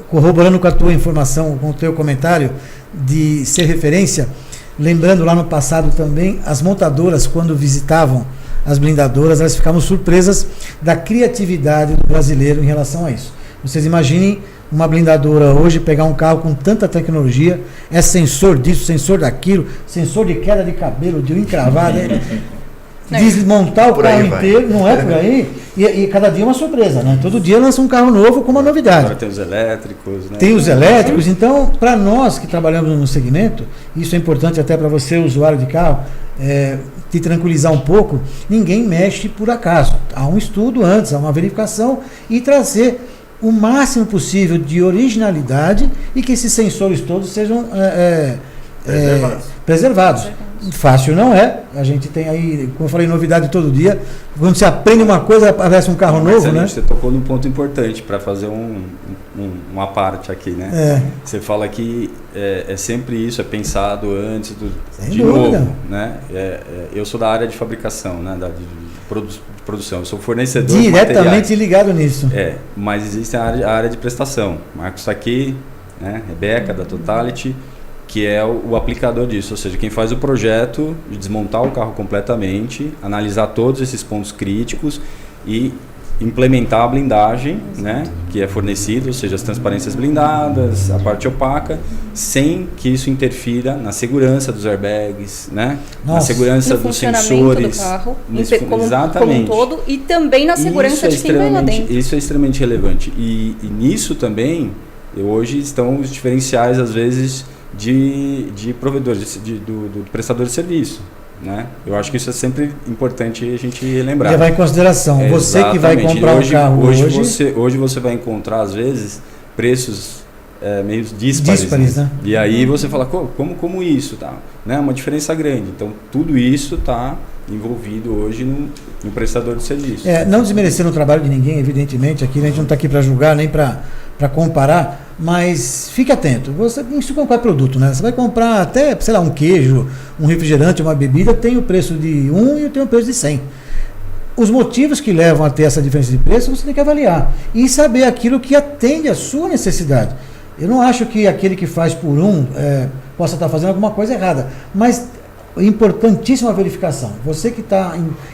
Corroborando com a tua informação, com o teu comentário de ser referência, lembrando lá no passado também, as montadoras, quando visitavam as blindadoras, elas ficavam surpresas da criatividade do brasileiro em relação a isso. Vocês imaginem uma blindadora hoje pegar um carro com tanta tecnologia, sensor disso, sensor daquilo, sensor de queda de cabelo, de encravada, desmontar o carro inteiro, não é por aí, e cada dia é uma surpresa, né? Todo dia lança um carro novo com uma novidade. Agora tem os elétricos, né? Tem os elétricos, então, para nós que trabalhamos no segmento, isso é importante até para você, usuário de carro, te tranquilizar um pouco, ninguém mexe por acaso. Há um estudo antes, há uma verificação e trazer o máximo possível de originalidade e que esses sensores todos sejam preservados. Fácil não é. A gente tem aí, como eu falei, novidade todo dia. Quando você aprende uma coisa, aparece um carro novo, né? Você tocou num ponto importante para fazer uma parte aqui, né? Você fala que é sempre isso, é pensado antes de novo, né? Eu sou da área de fabricação, né? De produção. Eu sou fornecedor diretamente ligado nisso. Mas existe a área de prestação. Marcos está aqui, né? Rebeca, da Totality, que é o aplicador disso, ou seja, quem faz o projeto de desmontar o carro completamente, analisar todos esses pontos críticos e implementar a blindagem, né, que é fornecida, ou seja, as transparências blindadas, a parte opaca, sem que isso interfira na segurança dos airbags, né, na segurança dos sensores, do carro, como um todo, e também na segurança de quem vai lá dentro. Isso é extremamente relevante. E nisso também, hoje estão os diferenciais, às vezes, de provedores, do prestador de serviço, né? Eu acho que isso é sempre importante a gente lembrar. Levar em consideração. Você que vai comprar um carro hoje você vai encontrar, às vezes, preços meio díspares, né? E aí você fala, como isso? Tá? Né? Uma diferença grande. Então, tudo isso está envolvido hoje no prestador de serviço. Não desmerecendo o trabalho de ninguém, evidentemente. Aqui a gente não está aqui para julgar, nem para comparar, mas fique atento. Você tem qualquer produto, né? Você vai comprar até, sei lá, um queijo, um refrigerante, uma bebida, tem o preço de 1 e tem o preço de 100. Os motivos que levam a ter essa diferença de preço, você tem que avaliar e saber aquilo que atende à sua necessidade. Eu não acho que aquele que faz por possa estar fazendo alguma coisa errada, mas importantíssima verificação. Você que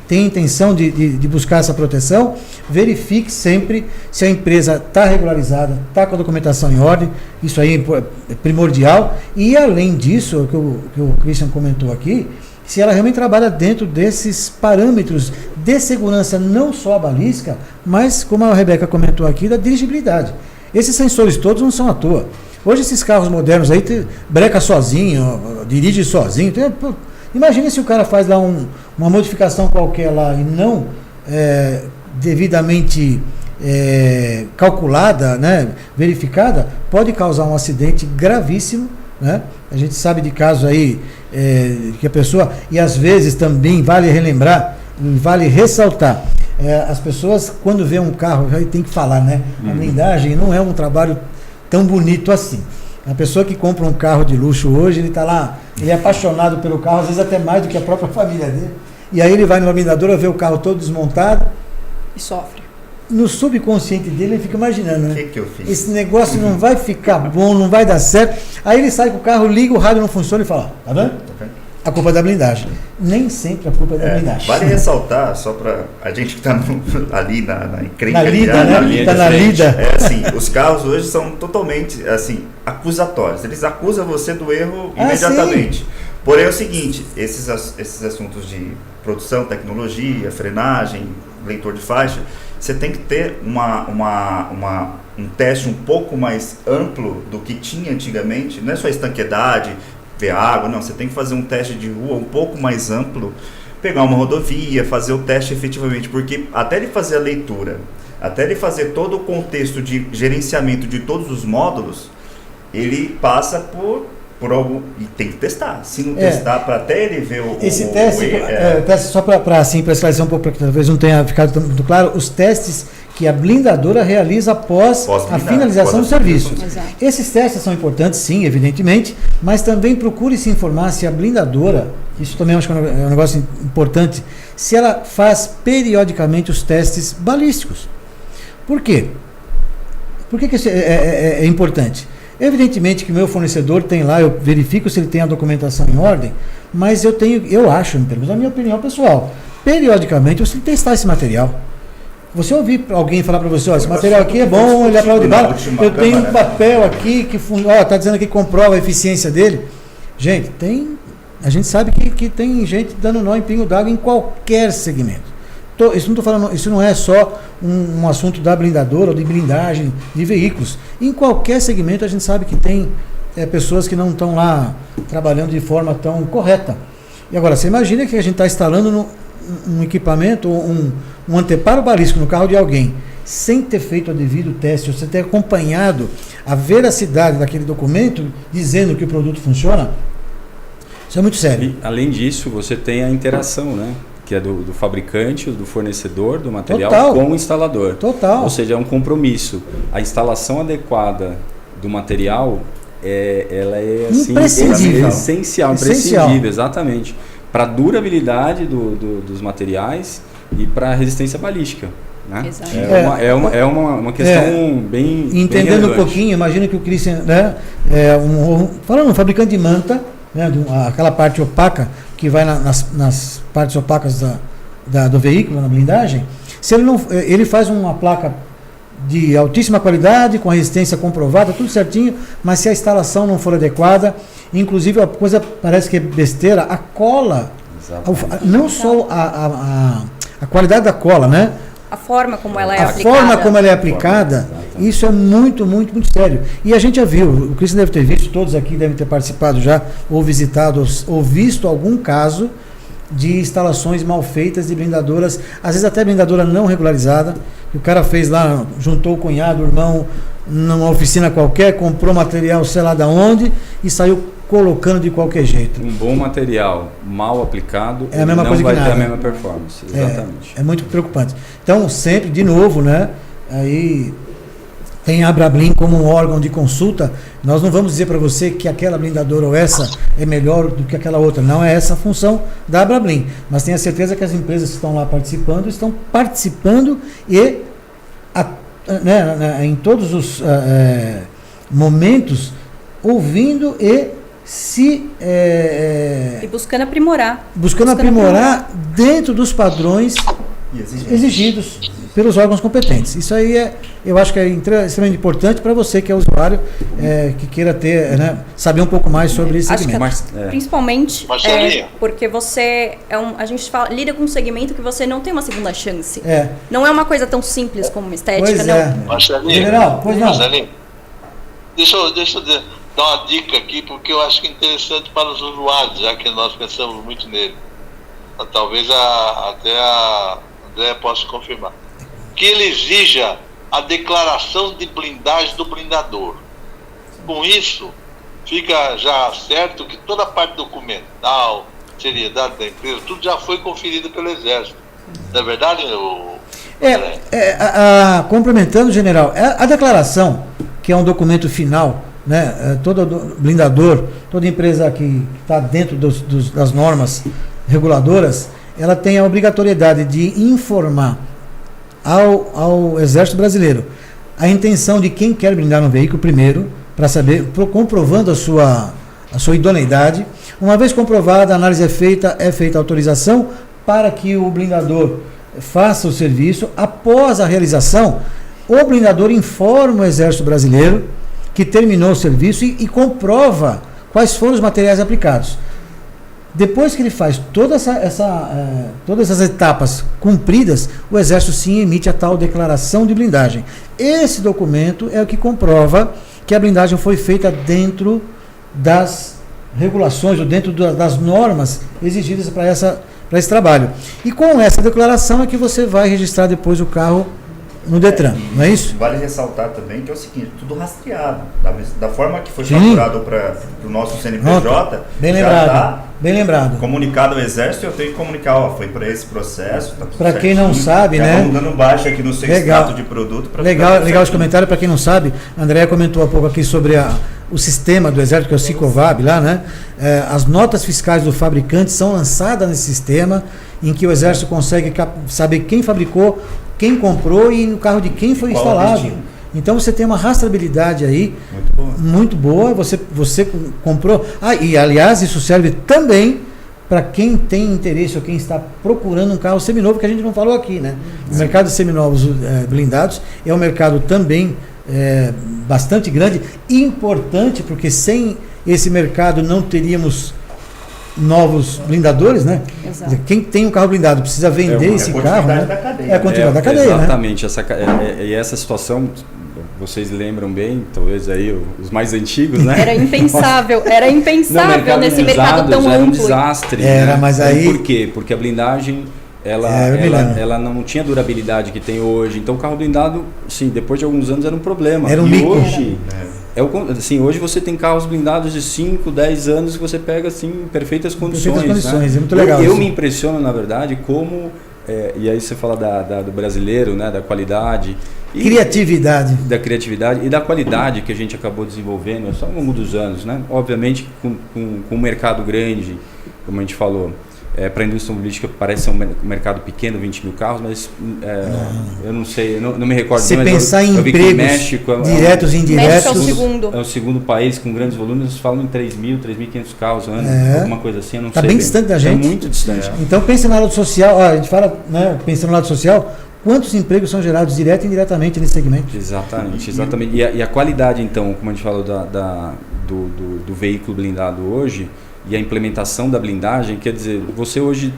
tem intenção de buscar essa proteção, verifique sempre se a empresa está regularizada, está com a documentação em ordem, isso aí é primordial. E além disso, que o Christian comentou aqui, se ela realmente trabalha dentro desses parâmetros de segurança, não só a balística, mas, como a Rebeca comentou aqui, da dirigibilidade. Esses sensores todos não são à toa. Hoje esses carros modernos aí breca sozinho, dirige sozinho. Imagine se o cara faz lá uma modificação qualquer lá e não devidamente calculada, né, verificada, pode causar um acidente gravíssimo, né? A gente sabe de casos aí que a pessoa, e às vezes também vale relembrar, vale ressaltar, as pessoas quando vê um carro, aí tem que falar, né? A blindagem não é um trabalho tão bonito assim. A pessoa que compra um carro de luxo hoje, ele está lá, ele é apaixonado pelo carro, às vezes até mais do que a própria família dele. E aí ele vai numa blindadora, vê o carro todo desmontado. E sofre. No subconsciente dele, ele fica imaginando, né? Que eu fiz? Esse negócio não vai ficar bom, não vai dar certo. Aí ele sai com o carro, liga, o rádio não funciona e fala, tá vendo? A culpa é da blindagem. Nem sempre a culpa é da blindagem. Vale ressaltar, só para a gente que está ali na encrenca, na lida, né? Está na lida. Assim, os carros hoje são totalmente assim, acusatórios. Eles acusam você do erro imediatamente. Sim. Porém é o seguinte, esses assuntos de produção, tecnologia, frenagem, leitor de faixa, você tem que ter um teste um pouco mais amplo do que tinha antigamente. Não é só estanqueidade, ver água, não, você tem que fazer um teste de rua um pouco mais amplo, pegar uma rodovia, fazer o teste efetivamente, porque até ele fazer a leitura, até ele fazer todo o contexto de gerenciamento de todos os módulos, ele passa por E tem que testar. Se não testar, para até ele ver esse teste, teste só para esclarecer um pouco, para que talvez não tenha ficado muito claro, os testes que a blindadora realiza após a finalização do serviço. Exato. Esses testes são importantes, sim, evidentemente, mas também procure se informar se a blindadora, isso também acho que é um negócio importante, se ela faz periodicamente os testes balísticos. Por quê? Por que isso é importante? Evidentemente que o meu fornecedor tem lá, eu verifico se ele tem a documentação em ordem, mas eu acho, pelo menos a minha opinião pessoal, periodicamente você tem que testar esse material. Você ouvir alguém falar para você, esse material aqui é bom, ele é prova de bala, eu tenho um papel aqui que está dizendo que comprova a eficiência dele. Gente, a gente sabe que tem gente dando nó em pingo d'água em qualquer segmento. Isso não é só um assunto da blindadora ou de blindagem de veículos. Em qualquer segmento a gente sabe que tem pessoas que não estão lá trabalhando de forma tão correta. E agora, você imagina que a gente está instalando um equipamento, um anteparo balístico no carro de alguém, sem ter feito o devido teste, ou sem ter acompanhado a veracidade daquele documento dizendo que o produto funciona. Isso é muito sério. E, além disso, você tem a interação, né? Que é do fabricante, do fornecedor do material com o instalador. Total. Ou seja, é um compromisso. A instalação adequada do material ela é assim, essencial, imprescindível, exatamente, para a durabilidade dos materiais e para a resistência balística. Né? É uma questão bem entendendo um pouquinho, imagina que o Christian, né, falando um fabricante de manta, né, aquela parte opaca que vai nas partes opacas do veículo, na blindagem, se ele faz uma placa de altíssima qualidade, com a resistência comprovada, tudo certinho, mas se a instalação não for adequada, inclusive a coisa parece que é besteira, a cola, não só a qualidade da cola, né? A forma como ela é aplicada. A forma como ela é aplicada, isso é muito, muito, muito sério. E a gente já viu, o Cristian deve ter visto, todos aqui devem ter participado já, ou visitado, ou visto algum caso de instalações mal feitas de blindadoras, às vezes até blindadora não regularizada, que o cara fez lá, juntou o cunhado, o irmão, numa oficina qualquer, comprou material sei lá de onde e saiu colocando de qualquer jeito. Um bom material mal aplicado é a mesma não coisa vai que ter nada. a mesma performance. Exatamente. É muito preocupante. Então, sempre, de novo, né? Aí tem a Abrablin como um órgão de consulta. Nós não vamos dizer para você que aquela blindadora ou essa é melhor do que aquela outra. Não é essa a função da Abrablin. Mas tenha certeza que as empresas que estão lá participando estão participando e em todos os momentos ouvindo e e buscando aprimorar. Buscando aprimorar dentro dos padrões exigidos pelos órgãos competentes. Isso aí eu acho que é extremamente importante para você que é usuário, que queira ter, né, saber um pouco mais sobre esse segmento. Principalmente porque você a gente lida com um segmento que você não tem uma segunda chance. Não é uma coisa tão simples como uma estética. General, pois não. Deixa eu dar uma dica aqui, porque eu acho que é interessante para os usuários, já que nós pensamos muito nele. Talvez até a André possa confirmar. Que ele exija a declaração de blindagem do blindador. Com isso, fica já certo que toda a parte documental, seriedade da empresa, tudo já foi conferido pelo Exército. Não é verdade, complementando, general, a declaração, que é um documento final, né, todo blindador, toda empresa que está dentro das normas reguladoras, ela tem a obrigatoriedade de informar ao Exército Brasileiro a intenção de quem quer blindar no veículo primeiro, para saber, comprovando a sua idoneidade. Uma vez comprovada, a análise é feita a autorização para que o blindador faça o serviço. Após a realização, o blindador informa o Exército Brasileiro que terminou o serviço e comprova quais foram os materiais aplicados. Depois que ele faz todas essas etapas cumpridas, o Exército sim emite a tal declaração de blindagem. Esse documento é o que comprova que a blindagem foi feita dentro das regulações ou dentro das normas exigidas para esse trabalho. E com essa declaração é que você vai registrar depois o carro no Detran, não é isso? Vale ressaltar também que é o seguinte, tudo rastreado. Da forma que foi faturado para o nosso CNPJ, bem já lembrado, está bem lembrado. Comunicado ao Exército, eu tenho que comunicar, ó, foi para esse processo. Tá para quem não sabe, já né? Vamos dando baixa aqui no seu extrato de produto. Legal esse comentário. Para quem não sabe, a Andréa comentou há pouco aqui sobre o sistema do Exército, que é o Sicovav lá, né? As notas fiscais do fabricante são lançadas nesse sistema, em que o Exército consegue saber quem fabricou, quem comprou e no carro de quem foi instalado. Então você tem uma rastreabilidade aí muito boa. Você comprou. E aliás, isso serve também para quem tem interesse ou quem está procurando um carro seminovo, que a gente não falou aqui, né? O mercado de seminovos blindados é um mercado também bastante grande e importante, porque sem esse mercado não teríamos novos blindadores, né? Exato. Quem tem um carro blindado precisa vender esse carro, né? É a continuidade da cadeia, exatamente, né? E essa situação, vocês lembram bem, talvez aí os mais antigos, né? Era impensável nesse mercado tão era amplo. Um desastre. Era, mas aí... Por quê? Porque a blindagem ela não tinha a durabilidade que tem hoje. Então o carro blindado, sim, depois de alguns anos era um problema. Era um mico. Hoje, hoje você tem carros blindados de 5, 10 anos que você pega assim, em perfeitas condições. Né? É muito legal. Eu me impressiono, na verdade, como... e aí você fala do brasileiro, né, da qualidade... Criatividade. Da criatividade e da qualidade que a gente acabou desenvolvendo só ao longo dos anos, né? Obviamente com um mercado grande, como a gente falou, para a indústria automobilística parece ser um mercado pequeno, 20 mil carros, mas eu não sei, não me recordo. Se pensar em empregos México, diretos e indiretos... México é o segundo país com grandes volumes, eles falam em 3.500 carros ano, alguma coisa assim, eu não sei. Está bem distante da gente. É muito distante. Então pense no lado social, a gente fala, né, pensando no lado social... Quantos empregos são gerados direto e indiretamente nesse segmento? Exatamente. E a qualidade, então, como a gente falou do veículo blindado hoje, e a implementação da blindagem, quer dizer, você hoje,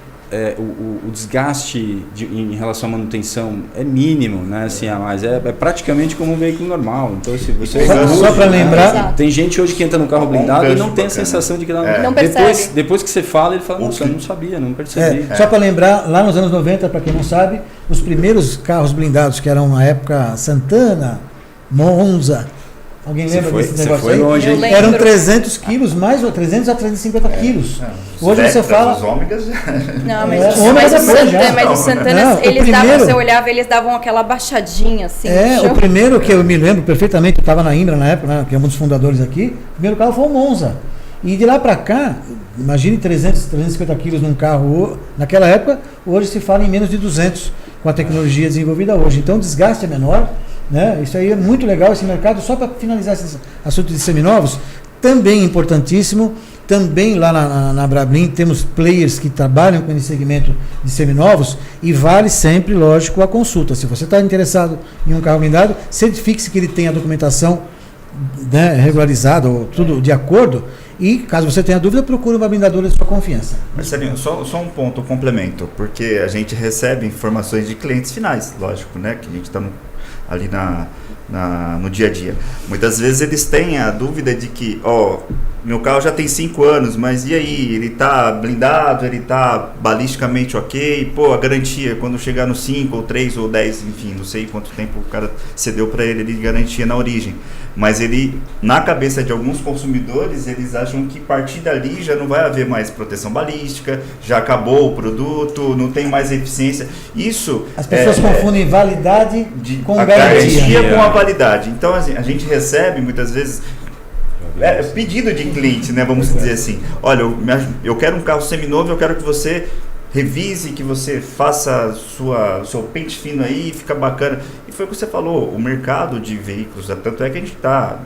o desgaste em relação à manutenção é mínimo, né? Assim, mas é praticamente como um veículo normal. Então, se você só para lembrar, tem gente hoje que entra no carro blindado e não tem a sensação de que não percebe. Depois que você fala, ele fala, nossa, eu não sabia, não percebi. Só para lembrar, lá nos anos 90, para quem não sabe, os primeiros carros blindados, que eram na época Santana, Monza, alguém lembra desse negócio foi aí? Longe, eram 300 quilos, mais ou 300 a 350 quilos. Hoje você fala... Os ômegas... Não, mas os Santanas, eles davam, você olhava, eles davam aquela baixadinha, assim. O primeiro que eu me lembro perfeitamente, eu estava na Imbra na época, né, que é um dos fundadores aqui, o primeiro carro foi o Monza. E de lá para cá, imagine 350 quilos num carro, naquela época, hoje se fala em menos de 200, com a tecnologia desenvolvida hoje. Então o desgaste é menor, né? Isso aí é muito legal, esse mercado. Só para finalizar esse assunto de seminovos, também importantíssimo, também lá na Brablin temos players que trabalham com esse segmento de seminovos e vale sempre, lógico, a consulta. Se você está interessado em um carro blindado, certifique-se que ele tem a documentação, né, regularizada, ou tudo de acordo. E, caso você tenha dúvida, procure uma blindadora de sua confiança. Marcelinho, só um ponto, um complemento, porque a gente recebe informações de clientes finais, lógico, né? Que a gente está ali no dia a dia. Muitas vezes eles têm a dúvida de que, meu carro já tem 5 anos, mas e aí? Ele está blindado, ele está balisticamente ok? A garantia, quando chegar no 5 ou 3 ou 10, enfim, não sei quanto tempo o cara cedeu para ele de garantia na origem. Mas ele, na cabeça de alguns consumidores, eles acham que a partir dali já não vai haver mais proteção balística, já acabou o produto, não tem mais eficiência. Isso... As pessoas confundem validade com garantia com a validade. Então, assim, a gente recebe, muitas vezes, pedido de cliente, né, vamos dizer assim. Olha, eu quero um carro seminovo, eu quero que você revise, que você faça seu pente fino aí, fica bacana. E foi o que você falou, o mercado de veículos, tanto é que a gente está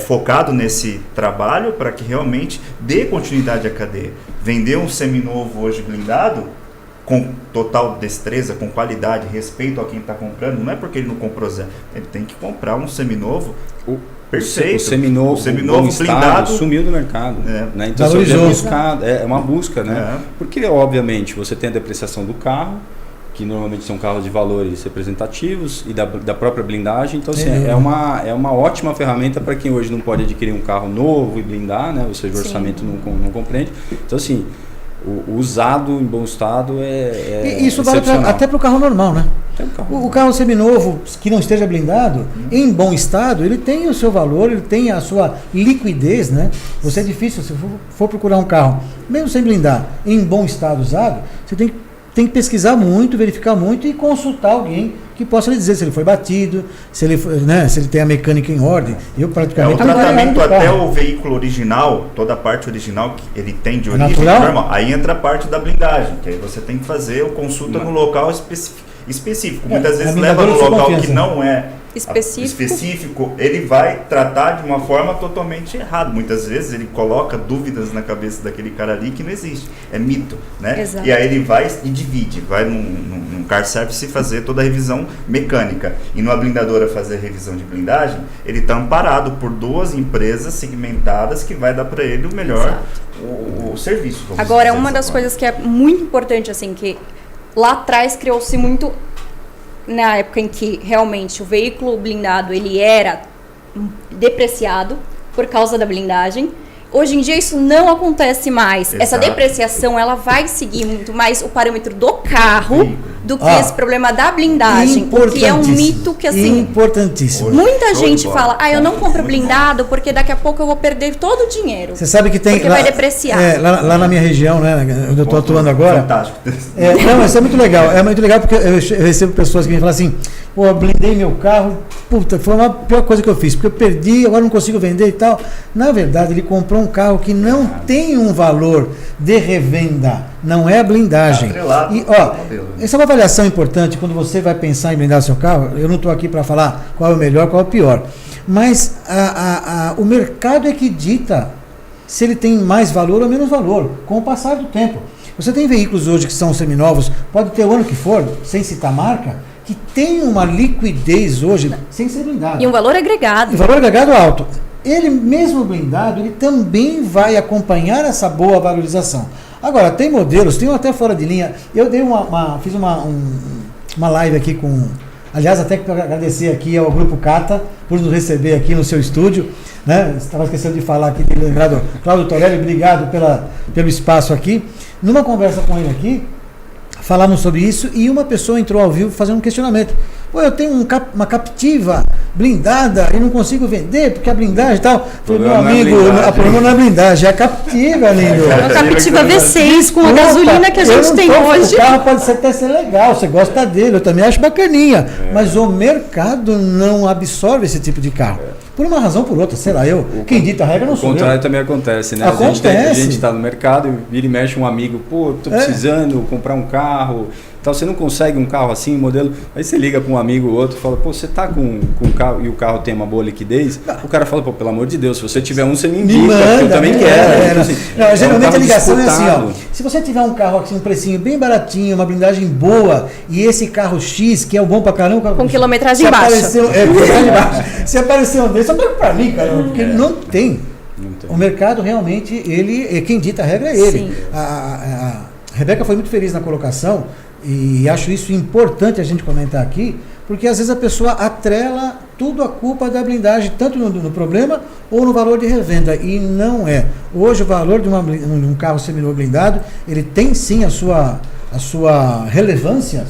focado nesse trabalho para que realmente dê continuidade à cadeia. Vender um seminovo hoje blindado, com total destreza, com qualidade, respeito a quem está comprando, não é porque ele não comprou zero, ele tem que comprar um seminovo perfeito. O seminovo blindado estado, sumiu do mercado. Né? Então é uma busca, né? Porque, obviamente, você tem a depreciação do carro, que normalmente são carros de valores representativos, e da própria blindagem. Então, assim, é uma ótima ferramenta para quem hoje não pode adquirir um carro novo e blindar, né? Ou seja, o orçamento não compreende. Então, assim, o usado em bom estado é E isso vale até para o carro normal, né? O carro seminovo que não esteja blindado, em bom estado, ele tem o seu valor, ele tem a sua liquidez, né? Você é difícil, se for procurar um carro, mesmo sem blindar, em bom estado usado, você tem que pesquisar muito, verificar muito e consultar alguém que possa lhe dizer se ele foi batido, se ele tem a mecânica em ordem. Eu praticamente o tratamento até o veículo original, toda a parte original que ele tem de origem normal, aí entra a parte da blindagem, que aí você tem que fazer consulta no local específico. Muitas vezes leva no local que não é específico, ele vai tratar de uma forma totalmente errada. Muitas vezes ele coloca dúvidas na cabeça daquele cara ali que não existe. É mito, né? Exato. E aí ele vai e divide, vai num car service fazer toda a revisão mecânica. E numa blindadora fazer a revisão de blindagem, ele está amparado por 2 empresas segmentadas que vai dar para ele o melhor o serviço. Agora, uma das coisas que é muito importante, assim, que lá atrás criou-se muito, na época em que realmente o veículo blindado ele era depreciado por causa da blindagem. Hoje em dia isso não acontece mais. Exato. Essa depreciação ela vai seguir muito mais o parâmetro do carro do que esse problema da blindagem. Porque é um mito que, assim, importantíssimo. Muita gente fala, eu não compro blindado porque daqui a pouco eu vou perder todo o dinheiro. Você sabe que tem... Porque vai depreciar. Lá na minha região, né, onde eu estou atuando agora... Fantástico. Não, isso é muito legal. É muito legal porque eu recebo pessoas que me falam assim, pô, eu blindei meu carro, puta, foi a pior coisa que eu fiz, porque eu perdi, agora não consigo vender e tal. Na verdade, ele comprou um carro que não tem um valor de revenda, não é a blindagem. E, essa é uma avaliação importante quando você vai pensar em blindar seu carro. Eu não estou aqui para falar qual é o melhor, qual é o pior, mas o mercado é que dita se ele tem mais valor ou menos valor, com o passar do tempo. Você tem veículos hoje que são seminovos, pode ter o ano que for, sem citar marca, que tem uma liquidez hoje sem ser blindado. E um valor agregado. E valor agregado alto. Ele mesmo blindado, ele também vai acompanhar essa boa valorização. Agora, tem modelos, tem até fora de linha. Eu dei fiz uma live aqui com... Aliás, até que agradecer aqui ao Grupo Cata por nos receber aqui no seu estúdio. Né? Estava esquecendo de falar aqui, de lembrar do Cláudio Torelli, obrigado pelo espaço aqui. Numa conversa com ele aqui, falamos sobre isso e uma pessoa entrou ao vivo fazendo um questionamento. Pô, eu tenho uma Captiva blindada e não consigo vender porque a blindagem e tal. Falei, meu amigo, a problema não é a blindagem, é a Captiva, lindo. É uma Captiva V6 com a gasolina que a gente tem hoje. O carro pode até ser legal, você gosta dele, eu também acho bacaninha. Mas o mercado não absorve esse tipo de carro. Por uma razão ou por outra, sei lá, quem dita a regra não sou eu. O contrário também acontece, né? Acontece. A gente está no mercado e vira e mexe um amigo, pô, tô precisando comprar um carro, tal, você não consegue um carro assim, modelo, aí você liga para um amigo ou outro e fala, pô, você tá com um carro e o carro tem uma boa liquidez? O cara fala, pô, pelo amor de Deus, se você tiver você me indica, porque eu também quero. Assim, geralmente a ligação é assim, ó, se você tiver um carro assim, um precinho bem baratinho, uma blindagem boa, e esse carro X, que é o bom pra caramba... Com quilometragem baixa. Se apareceu um desse, só pega pra mim, caramba, porque não tem. O mercado realmente, quem dita a regra é ele. A Rebeca foi muito feliz na colocação, e acho isso importante a gente comentar aqui, porque às vezes a pessoa atrela tudo a culpa da blindagem, tanto no problema ou no valor de revenda, e não é. Hoje o valor de um carro seminovo blindado, ele tem sim a sua relevância,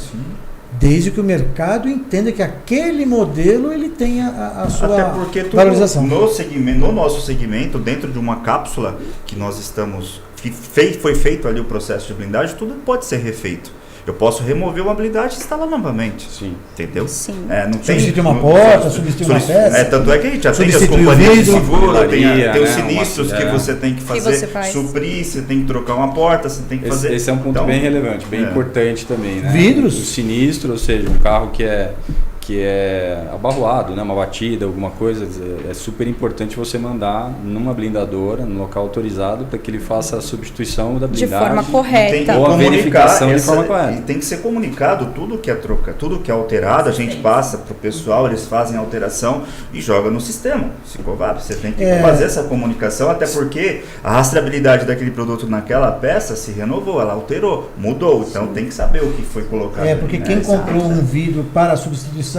desde que o mercado entenda que aquele modelo ele tenha a sua Até porque valorização. No nosso segmento, dentro de uma cápsula que nós estamos, que foi feito ali o processo de blindagem, tudo pode ser refeito. Eu posso remover uma blindagem e instalar novamente. Sim. Entendeu? Sim. Não tem, substituir uma porta, substituir uma peça. Tanto é que a gente atende as companhias de seguro, tem os sinistros que você tem que fazer, suprir, você tem que trocar uma porta, você tem que fazer... Esse é um ponto bem relevante, bem importante também, né? Vidros? O sinistro, ou seja, um carro que é abarroado, né? Uma batida, alguma coisa, é super importante você mandar numa blindadora, num local autorizado, para que ele faça a substituição da blindagem. De forma correta. Ou a verificação de forma correta. E tem que ser comunicado tudo que é troca, tudo que é alterado, a gente passa para o pessoal, eles fazem a alteração e joga no sistema. Você tem que fazer essa comunicação, até porque a rastreabilidade daquele produto naquela peça se renovou, ela alterou, mudou, então tem que saber o que foi colocado. Porque quem comprou um vidro para a substituição,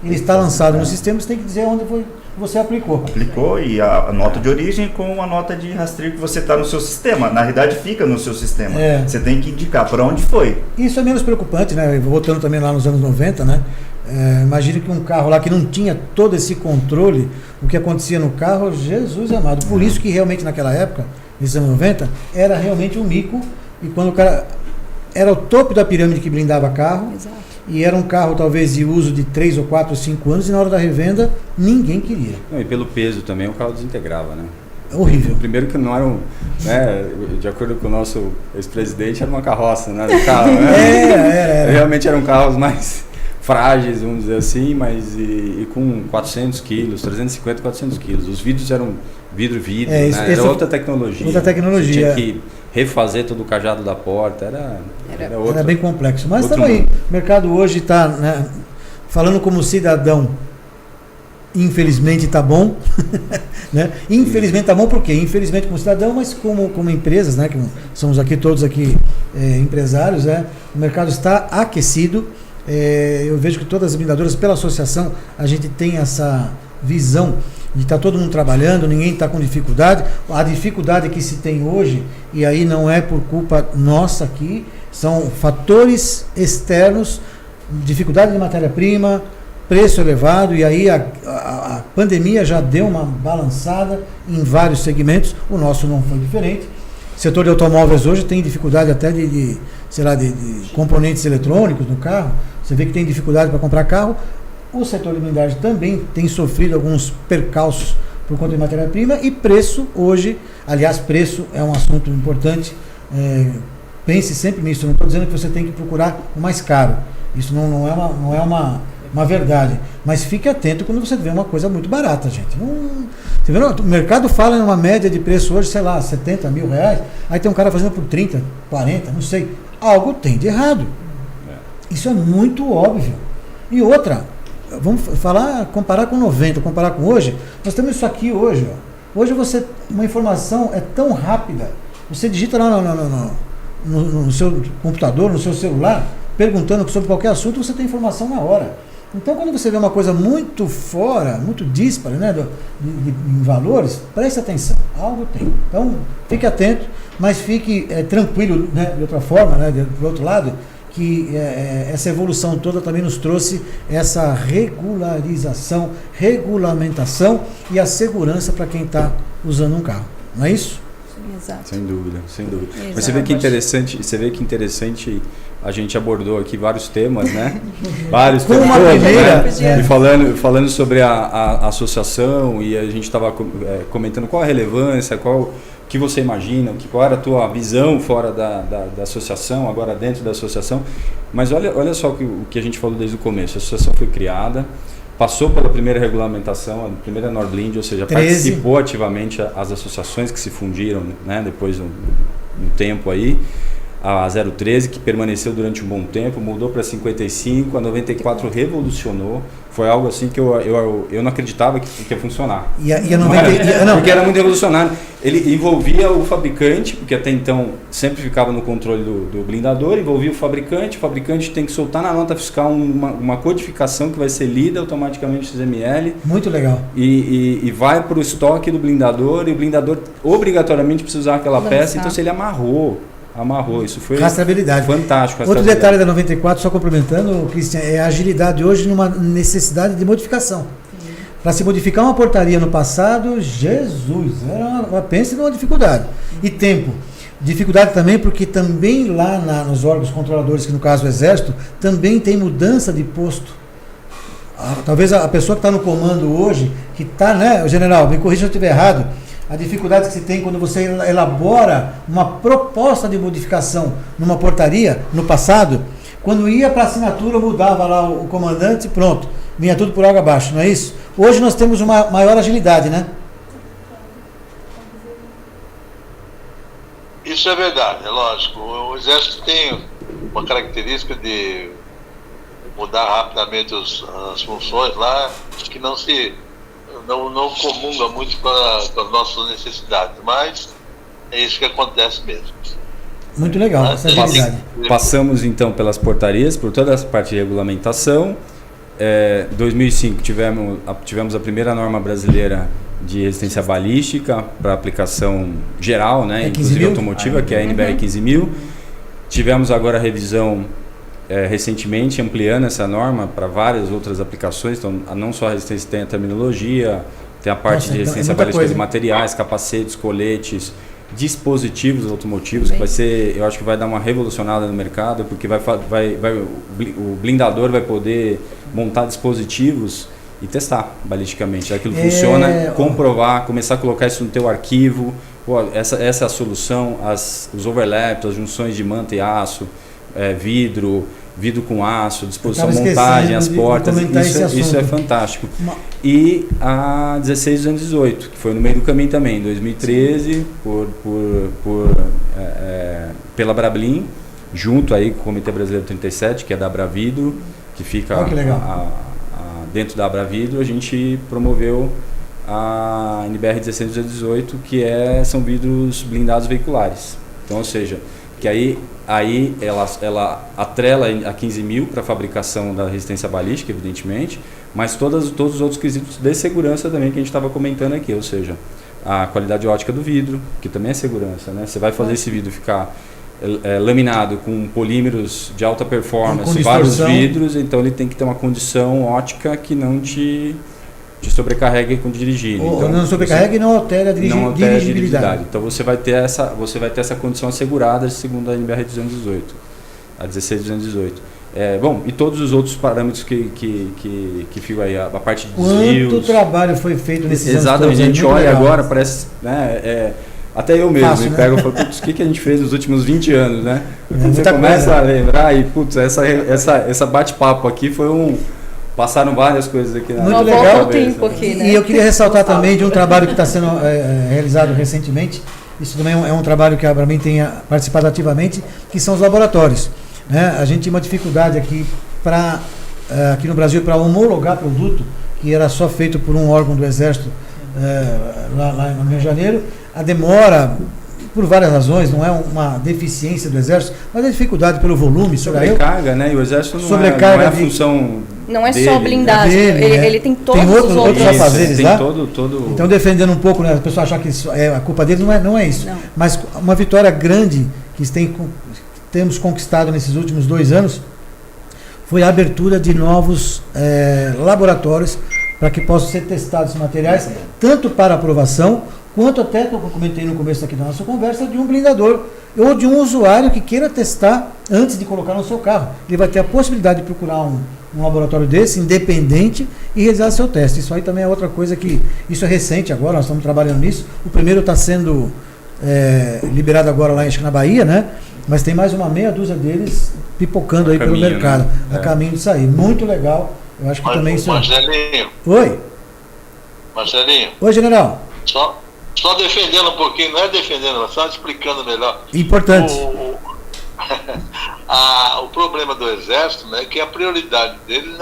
ele está lançado no sistema, você tem que dizer onde foi você aplicou. Aplicou e a nota de origem com a nota de rastreio que você está no seu sistema. Na realidade fica no seu sistema. Você tem que indicar para onde foi. Isso é menos preocupante, né? Voltando também lá nos anos 90, né? Imagine que um carro lá que não tinha todo esse controle, o que acontecia no carro, Jesus amado. Por isso que realmente naquela época, nos anos 90, era realmente um mico. E quando o cara... Era o topo da pirâmide que blindava carro. Exato. E era um carro talvez de uso de 3 ou 4 ou 5 anos, e na hora da revenda ninguém queria. Não, e pelo peso também o carro desintegrava, né? Horrível. Primeiro que não era de acordo com o nosso ex-presidente, era uma carroça, né? Do carro, né? Era. Realmente eram carros mais frágeis, vamos dizer assim, mas e com 400 quilos, 350, 400 quilos. Os vidros eram vidro, né? Era outra tecnologia. Outra tecnologia. Você tinha que refazer todo o cajado da porta, era bem complexo. Mas estamos aí. O mercado hoje está, né, falando como cidadão, infelizmente está bom. Né? Infelizmente está bom por quê? Infelizmente como cidadão, mas como empresas, né, que somos aqui todos aqui empresários, o mercado está aquecido. Eu vejo que todas as blindadoras, pela associação, a gente tem essa visão de estar todo mundo trabalhando, ninguém está com dificuldade. A dificuldade que se tem hoje, e aí não é por culpa nossa aqui, são fatores externos, dificuldade de matéria-prima, preço elevado, e aí a pandemia já deu uma balançada em vários segmentos. O nosso não foi diferente. O setor de automóveis hoje tem dificuldade até de componentes eletrônicos no carro. Você vê que tem dificuldade para comprar carro. O setor de blindagem também tem sofrido alguns percalços por conta de matéria-prima, e preço hoje, aliás, preço é um assunto importante. Pense sempre nisso. Eu não estou dizendo que você tem que procurar o mais caro. Isso não é uma verdade. Mas fique atento quando você vê uma coisa muito barata, gente. Você vê, o mercado fala em uma média de preço hoje, sei lá, 70 mil reais. Aí tem um cara fazendo por 30, 40, não sei. Algo tem de errado. Isso é muito óbvio. E outra, vamos comparar com 90, comparar com hoje. Nós temos isso aqui hoje. Hoje uma informação é tão rápida. Você digita lá no seu computador, no seu celular, perguntando sobre qualquer assunto, você tem informação na hora. Então, quando você vê uma coisa muito fora, muito díspara, né, em valores, preste atenção. Algo tem. Então, fique atento, mas fique tranquilo, né, de outra forma, né, do outro lado, que essa evolução toda também nos trouxe essa regularização, regulamentação e a segurança para quem está usando um carro. Não é isso? Exato. Sem dúvida. Exato. Mas você vê que interessante, a gente abordou aqui vários temas, né? Vários temas, né? E falando sobre a associação, e a gente estava comentando qual a relevância, qual que você imagina, qual era a tua visão fora da associação, agora dentro da associação. Mas olha só o que a gente falou desde o começo. A associação foi criada, passou pela primeira regulamentação, a primeira Norblind, ou seja, 13. Participou ativamente as associações que se fundiram, né, depois de um tempo aí. A 013, que permaneceu durante um bom tempo, mudou para 55, a 94 revolucionou. Foi algo assim que eu não acreditava que ia funcionar. E a 90, não. Porque era muito revolucionário. Ele envolvia o fabricante, porque até então sempre ficava no controle do blindador, envolvia o fabricante tem que soltar na nota fiscal uma codificação que vai ser lida automaticamente no XML. Muito legal. E vai para o estoque do blindador, e o blindador obrigatoriamente precisa usar aquela peça, então se ele amarrou, isso foi rastreabilidade. Fantástico. Outro detalhe da 94, só complementando, Cristian, é a agilidade hoje numa necessidade de modificação. Para se modificar uma portaria no passado, Jesus, pense numa dificuldade. E tempo. Dificuldade também porque também lá nos órgãos controladores, que no caso o Exército, também tem mudança de posto. Talvez a pessoa que está no comando hoje, que está, né, general, me corrija se eu estiver errado, a dificuldade que se tem quando você elabora uma proposta de modificação numa portaria, no passado, quando ia para a assinatura, mudava lá o comandante, pronto, vinha tudo por água abaixo, não é isso? Hoje nós temos uma maior agilidade, né? Isso é verdade, é lógico. O Exército tem uma característica de mudar rapidamente as funções lá, que não comunga muito com as nossas necessidades, mas é isso que acontece mesmo. Muito legal, essa agilidade. Passamos então pelas portarias, por toda essa parte de regulamentação, 2005 tivemos a primeira norma brasileira de resistência balística para aplicação geral, né, inclusive automotiva, que é a NBR 15000. Tivemos agora a revisão recentemente, ampliando essa norma para várias outras aplicações. Então, não só a resistência, tem a terminologia, tem a parte de resistência balística de materiais, capacetes, coletes, dispositivos automotivos, que vai ser, eu acho que vai dar uma revolucionada no mercado, porque o blindador vai poder montar dispositivos e testar balisticamente. Aquilo funciona, comprovar, começar a colocar isso no teu arquivo. Pô, essa é a solução, os overlaps, as junções de manta e aço, vidro com aço, disposição, montagem, as portas, isso é fantástico. E a 16218, que foi no meio do caminho também, em 2013, pela Brablin, junto aí com o Comitê Brasileiro 37, que é da Abravidro, que fica dentro da Abravidro, a gente promoveu a NBR 16218, que são vidros blindados veiculares. Então, ou seja, que aí ela atrela a 15000 para a fabricação da resistência balística, evidentemente, mas todos os outros quesitos de segurança também que a gente estava comentando aqui, ou seja, a qualidade ótica do vidro, que também é segurança, né? Você vai fazer esse vidro ficar laminado com polímeros de alta performance, vários vidros, então ele tem que ter uma condição ótica que não te sobrecarregue quando dirigir. Então, não sobrecarregue e não altera a dirigibilidade. Então você vai ter essa condição assegurada segundo a NBR 218, a 16218. Bom, e todos os outros parâmetros que ficam aí, a parte de desvios. Quanto trabalho foi feito nesses anos? Exatamente, a gente olha agora, parece, né, até eu mesmo me pego e falo, putz, o que a gente fez nos últimos 20 anos, né? Você começa a lembrar e, putz, essa bate-papo aqui foi passaram várias coisas aqui na muito legal. Tempo aqui, né? E eu queria ressaltar também de um trabalho que está sendo realizado recentemente. Isso também é um trabalho que a Brablin tem participado ativamente, que são os laboratórios. Né? A gente tinha uma dificuldade aqui no Brasil para homologar produto, que era só feito por um órgão do Exército lá no Rio de Janeiro. A demora, por várias razões, não é uma deficiência do Exército, mas a dificuldade pelo volume. Sobrecarga, né? E o Exército não é a função. Não é dele, só blindagem, ele tem todos os outros afazeres lá. Todo... Então, defendendo um pouco, né, a pessoa achar que isso a culpa dele, não é isso. Não. Mas uma vitória grande que temos conquistado nesses últimos 2 anos foi a abertura de novos laboratórios para que possam ser testados esses materiais, tanto para aprovação, quanto até, como eu comentei no começo aqui da nossa conversa, de um blindador ou de um usuário que queira testar antes de colocar no seu carro. Ele vai ter a possibilidade de procurar um laboratório desse, independente, e realizar seu teste. Isso aí também é outra coisa isso é recente agora, nós estamos trabalhando nisso. O primeiro está sendo liberado agora lá na Bahia, né? Mas tem mais uma meia dúzia deles pipocando aí pelo mercado, né? A caminho de sair. Muito legal. Eu acho que também isso... Marcelinho. Oi. Marcelinho. Oi, general. Só defendendo um pouquinho, não é defendendo, mas só explicando melhor. Importante. O problema do Exército, né, é que a prioridade dele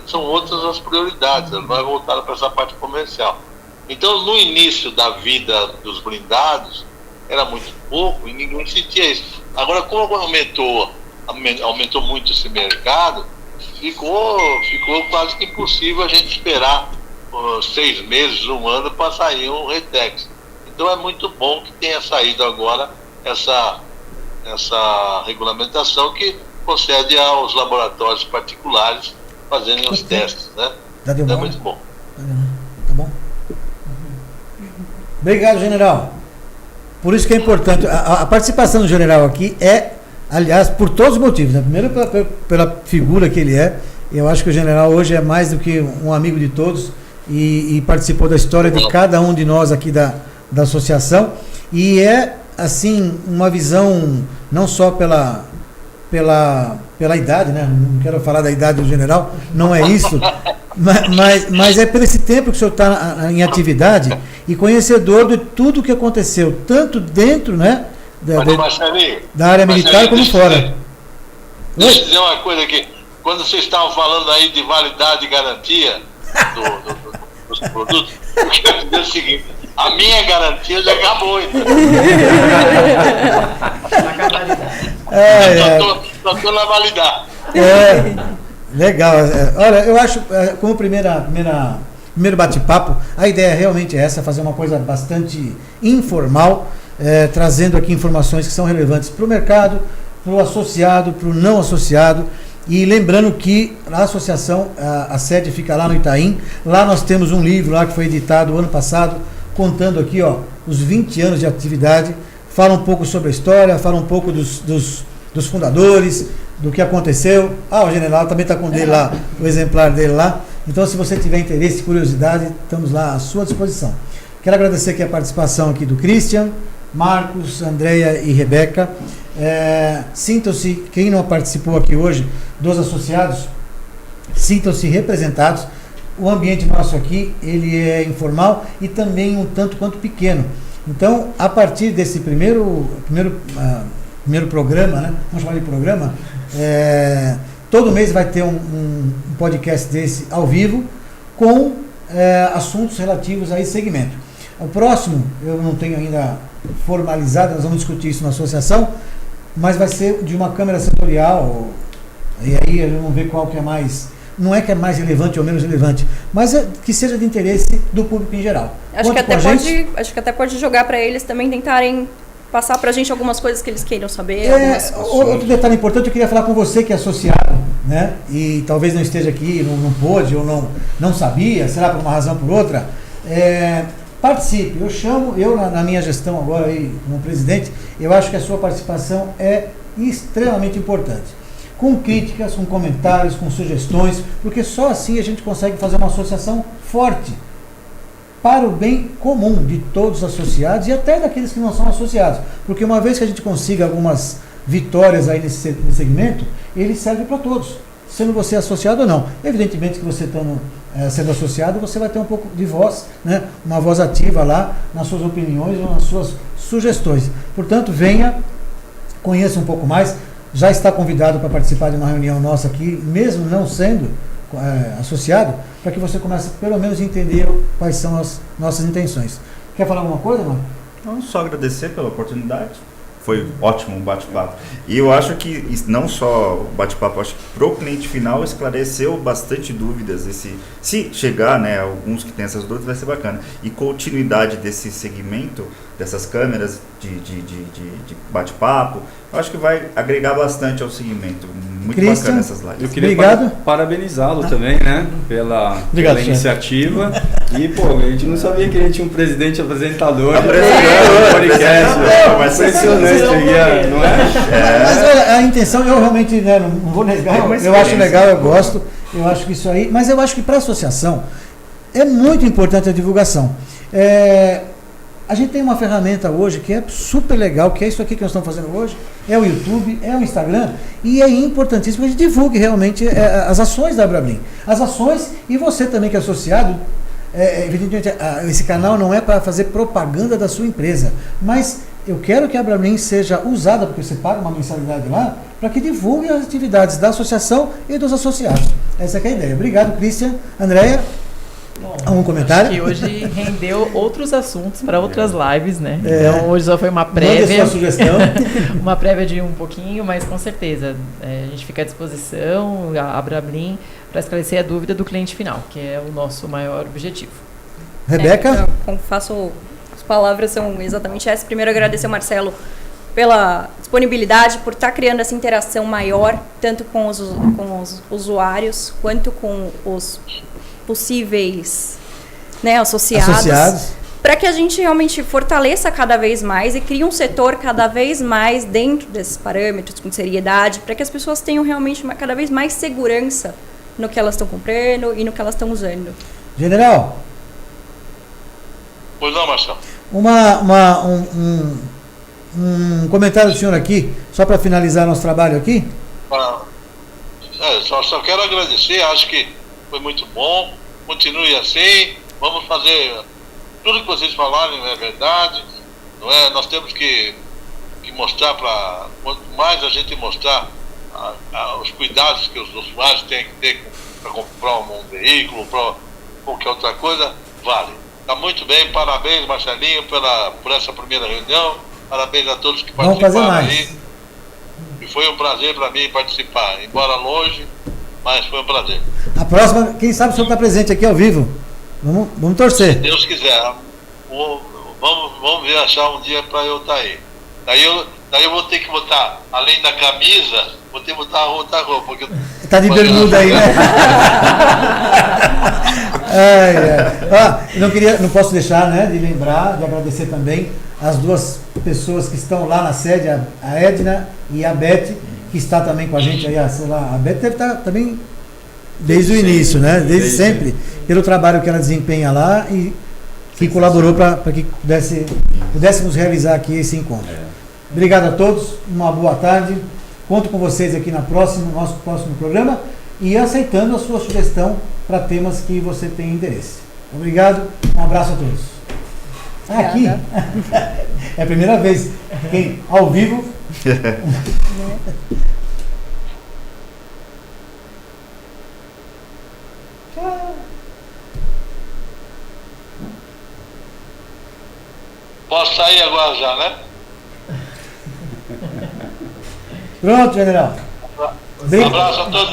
são outras as prioridades, não é voltada para essa parte comercial. Então, no início da vida dos blindados, era muito pouco e ninguém sentia isso. Agora, como aumentou muito esse mercado, ficou quase que impossível a gente esperar 6 meses, 1 ano para sair um Retex. Então é muito bom que tenha saído agora essa regulamentação que concede aos laboratórios particulares fazerem os testes, né? Então é muito bom. Tá bom. Obrigado, general. Por isso que é importante. A participação do general aqui aliás, por todos os motivos, né? Primeiro pela figura que ele é. Eu acho que o general hoje é mais do que um amigo de todos e participou da história de cada um de nós aqui da associação. E assim, uma visão não só pela idade, né? Não quero falar da idade do general, não é isso, mas é por esse tempo que o senhor está em atividade e conhecedor de tudo o que aconteceu, tanto dentro, né, da área militar como fora. Deixa eu dizer uma coisa aqui. Quando vocês estavam falando aí de validade e garantia dos produtos, eu quero dizer o seguinte: a minha garantia já acabou, então. Só estou na validade. Legal. Olha, eu acho, como primeiro bate-papo, a ideia realmente é essa, fazer uma coisa bastante informal, trazendo aqui informações que são relevantes para o mercado, para o associado, para o não associado. E lembrando que a associação, a sede fica lá no Itaim. Lá nós temos um livro lá que foi editado ano passado, contando aqui os 20 anos de atividade. Fala um pouco sobre a história, fala um pouco dos fundadores, do que aconteceu. O general também está com dele lá, o exemplar dele lá. Então, se você tiver interesse e curiosidade, estamos lá à sua disposição. Quero agradecer aqui a participação aqui do Christian, Marcos, Andréia e Rebeca. Sintam-se, quem não participou aqui hoje, dos associados, sintam-se representados. O ambiente nosso aqui, ele é informal e também um tanto quanto pequeno. Então, a partir desse primeiro programa, né? Vamos chamar de programa, todo mês vai ter um podcast desse ao vivo com assuntos relativos a esse segmento. O próximo, eu não tenho ainda formalizado, nós vamos discutir isso na associação, mas vai ser de uma câmara setorial, e aí a gente vamos ver qual que é mais, não é que é mais relevante ou menos relevante, mas que seja de interesse do público em geral. Acho que até pode jogar para eles também tentarem passar para a gente algumas coisas que eles queiram saber. Outro detalhe importante, eu queria falar com você que é associado, né? E talvez não esteja aqui, não pôde ou não sabia, será por uma razão ou por outra. Participe. Eu na minha gestão agora aí, como presidente, eu acho que a sua participação é extremamente importante. Com críticas, com comentários, com sugestões, porque só assim a gente consegue fazer uma associação forte para o bem comum de todos os associados e até daqueles que não são associados. Porque uma vez que a gente consiga algumas vitórias aí nesse segmento, ele serve para todos, sendo você associado ou não. Evidentemente que você sendo associado, você vai ter um pouco de voz, né? Uma voz ativa lá nas suas opiniões ou nas suas sugestões. Portanto, venha, conheça um pouco mais. Já está convidado para participar de uma reunião nossa aqui, mesmo não sendo associado, para que você comece pelo menos a entender quais são as nossas intenções. Quer falar alguma coisa, mano? Não, só agradecer pela oportunidade. Foi ótimo o bate-papo. E eu acho que não só o bate-papo, acho que para o cliente final esclareceu bastante dúvidas. Se chegar, né, alguns que têm essas dúvidas, vai ser bacana. E continuidade desse segmento, dessas câmeras de bate-papo, eu acho que vai agregar bastante ao segmento. Muito bacana essas lives. Eu queria parabenizá-lo também, né? Pela iniciativa. E, pô, a gente não sabia que ele tinha um presidente apresentador. Podcast. Impressionante, não é? Mas a intenção, eu realmente não vou negar, eu acho legal, eu gosto, eu acho que isso aí, mas eu acho que para a associação é muito importante a divulgação. A gente tem uma ferramenta hoje que é super legal, que é isso aqui que nós estamos fazendo hoje, é o YouTube, é o Instagram, e é importantíssimo que a gente divulgue realmente as ações da Abrablin. As ações, e você também que é associado, evidentemente esse canal não é para fazer propaganda da sua empresa, mas eu quero que a Abrablin seja usada, porque você paga uma mensalidade lá, para que divulgue as atividades da associação e dos associados. Essa é a ideia. Obrigado, Christian. Andréia? Bom, algum comentário? Acho que hoje rendeu outros assuntos para outras lives, né? Então hoje só foi uma prévia. Manda sua sugestão. Uma prévia de um pouquinho, mas com certeza a gente fica à disposição, a Abrablin, para esclarecer a dúvida do cliente final, que é o nosso maior objetivo. Rebeca? As palavras são exatamente essas. Primeiro, agradecer ao Marcelo pela disponibilidade, por estar criando essa interação maior, tanto com os usuários, quanto com os possíveis, né, associados, para que a gente realmente fortaleça cada vez mais e crie um setor cada vez mais dentro desses parâmetros, com seriedade, para que as pessoas tenham realmente cada vez mais segurança no que elas estão comprando e no que elas estão usando. General? Pois não, Marcelo. Um comentário do senhor aqui, só para finalizar nosso trabalho aqui. Só quero agradecer, acho que foi muito bom, continue assim, vamos fazer tudo que vocês falarem, não é verdade, não é? Nós temos que mostrar, quanto mais a gente mostrar os cuidados que os usuários têm que ter para comprar um veículo, para qualquer outra coisa, vale. Está muito bem, parabéns, Marcelinho, por essa primeira reunião, parabéns a todos que participaram aí. E foi um prazer para mim participar, embora longe, mas foi um prazer. A próxima, quem sabe o senhor está presente aqui ao vivo. Vamos torcer. Se Deus quiser. Vamos ver, achar um dia para eu estar aí. Daí eu vou ter que botar, além da camisa, vou ter que botar outra roupa. Porque tá de bermuda aí, né? Não posso deixar, né, de lembrar, de agradecer também as duas pessoas que estão lá na sede, a Edna e a Beth, que está também com a gente aí, sei lá, a Beth deve estar também desde o início, né? Desde sempre, pelo trabalho que ela desempenha lá e que colaborou para que pudéssemos realizar aqui esse encontro. Obrigado a todos, uma boa tarde. Conto com vocês aqui no nosso próximo programa e aceitando a sua sugestão para temas que você tem interesse. Obrigado, um abraço a todos. Aqui é a primeira vez que ao vivo. Posso sair agora já, né? Pronto, general. Um abraço a todos.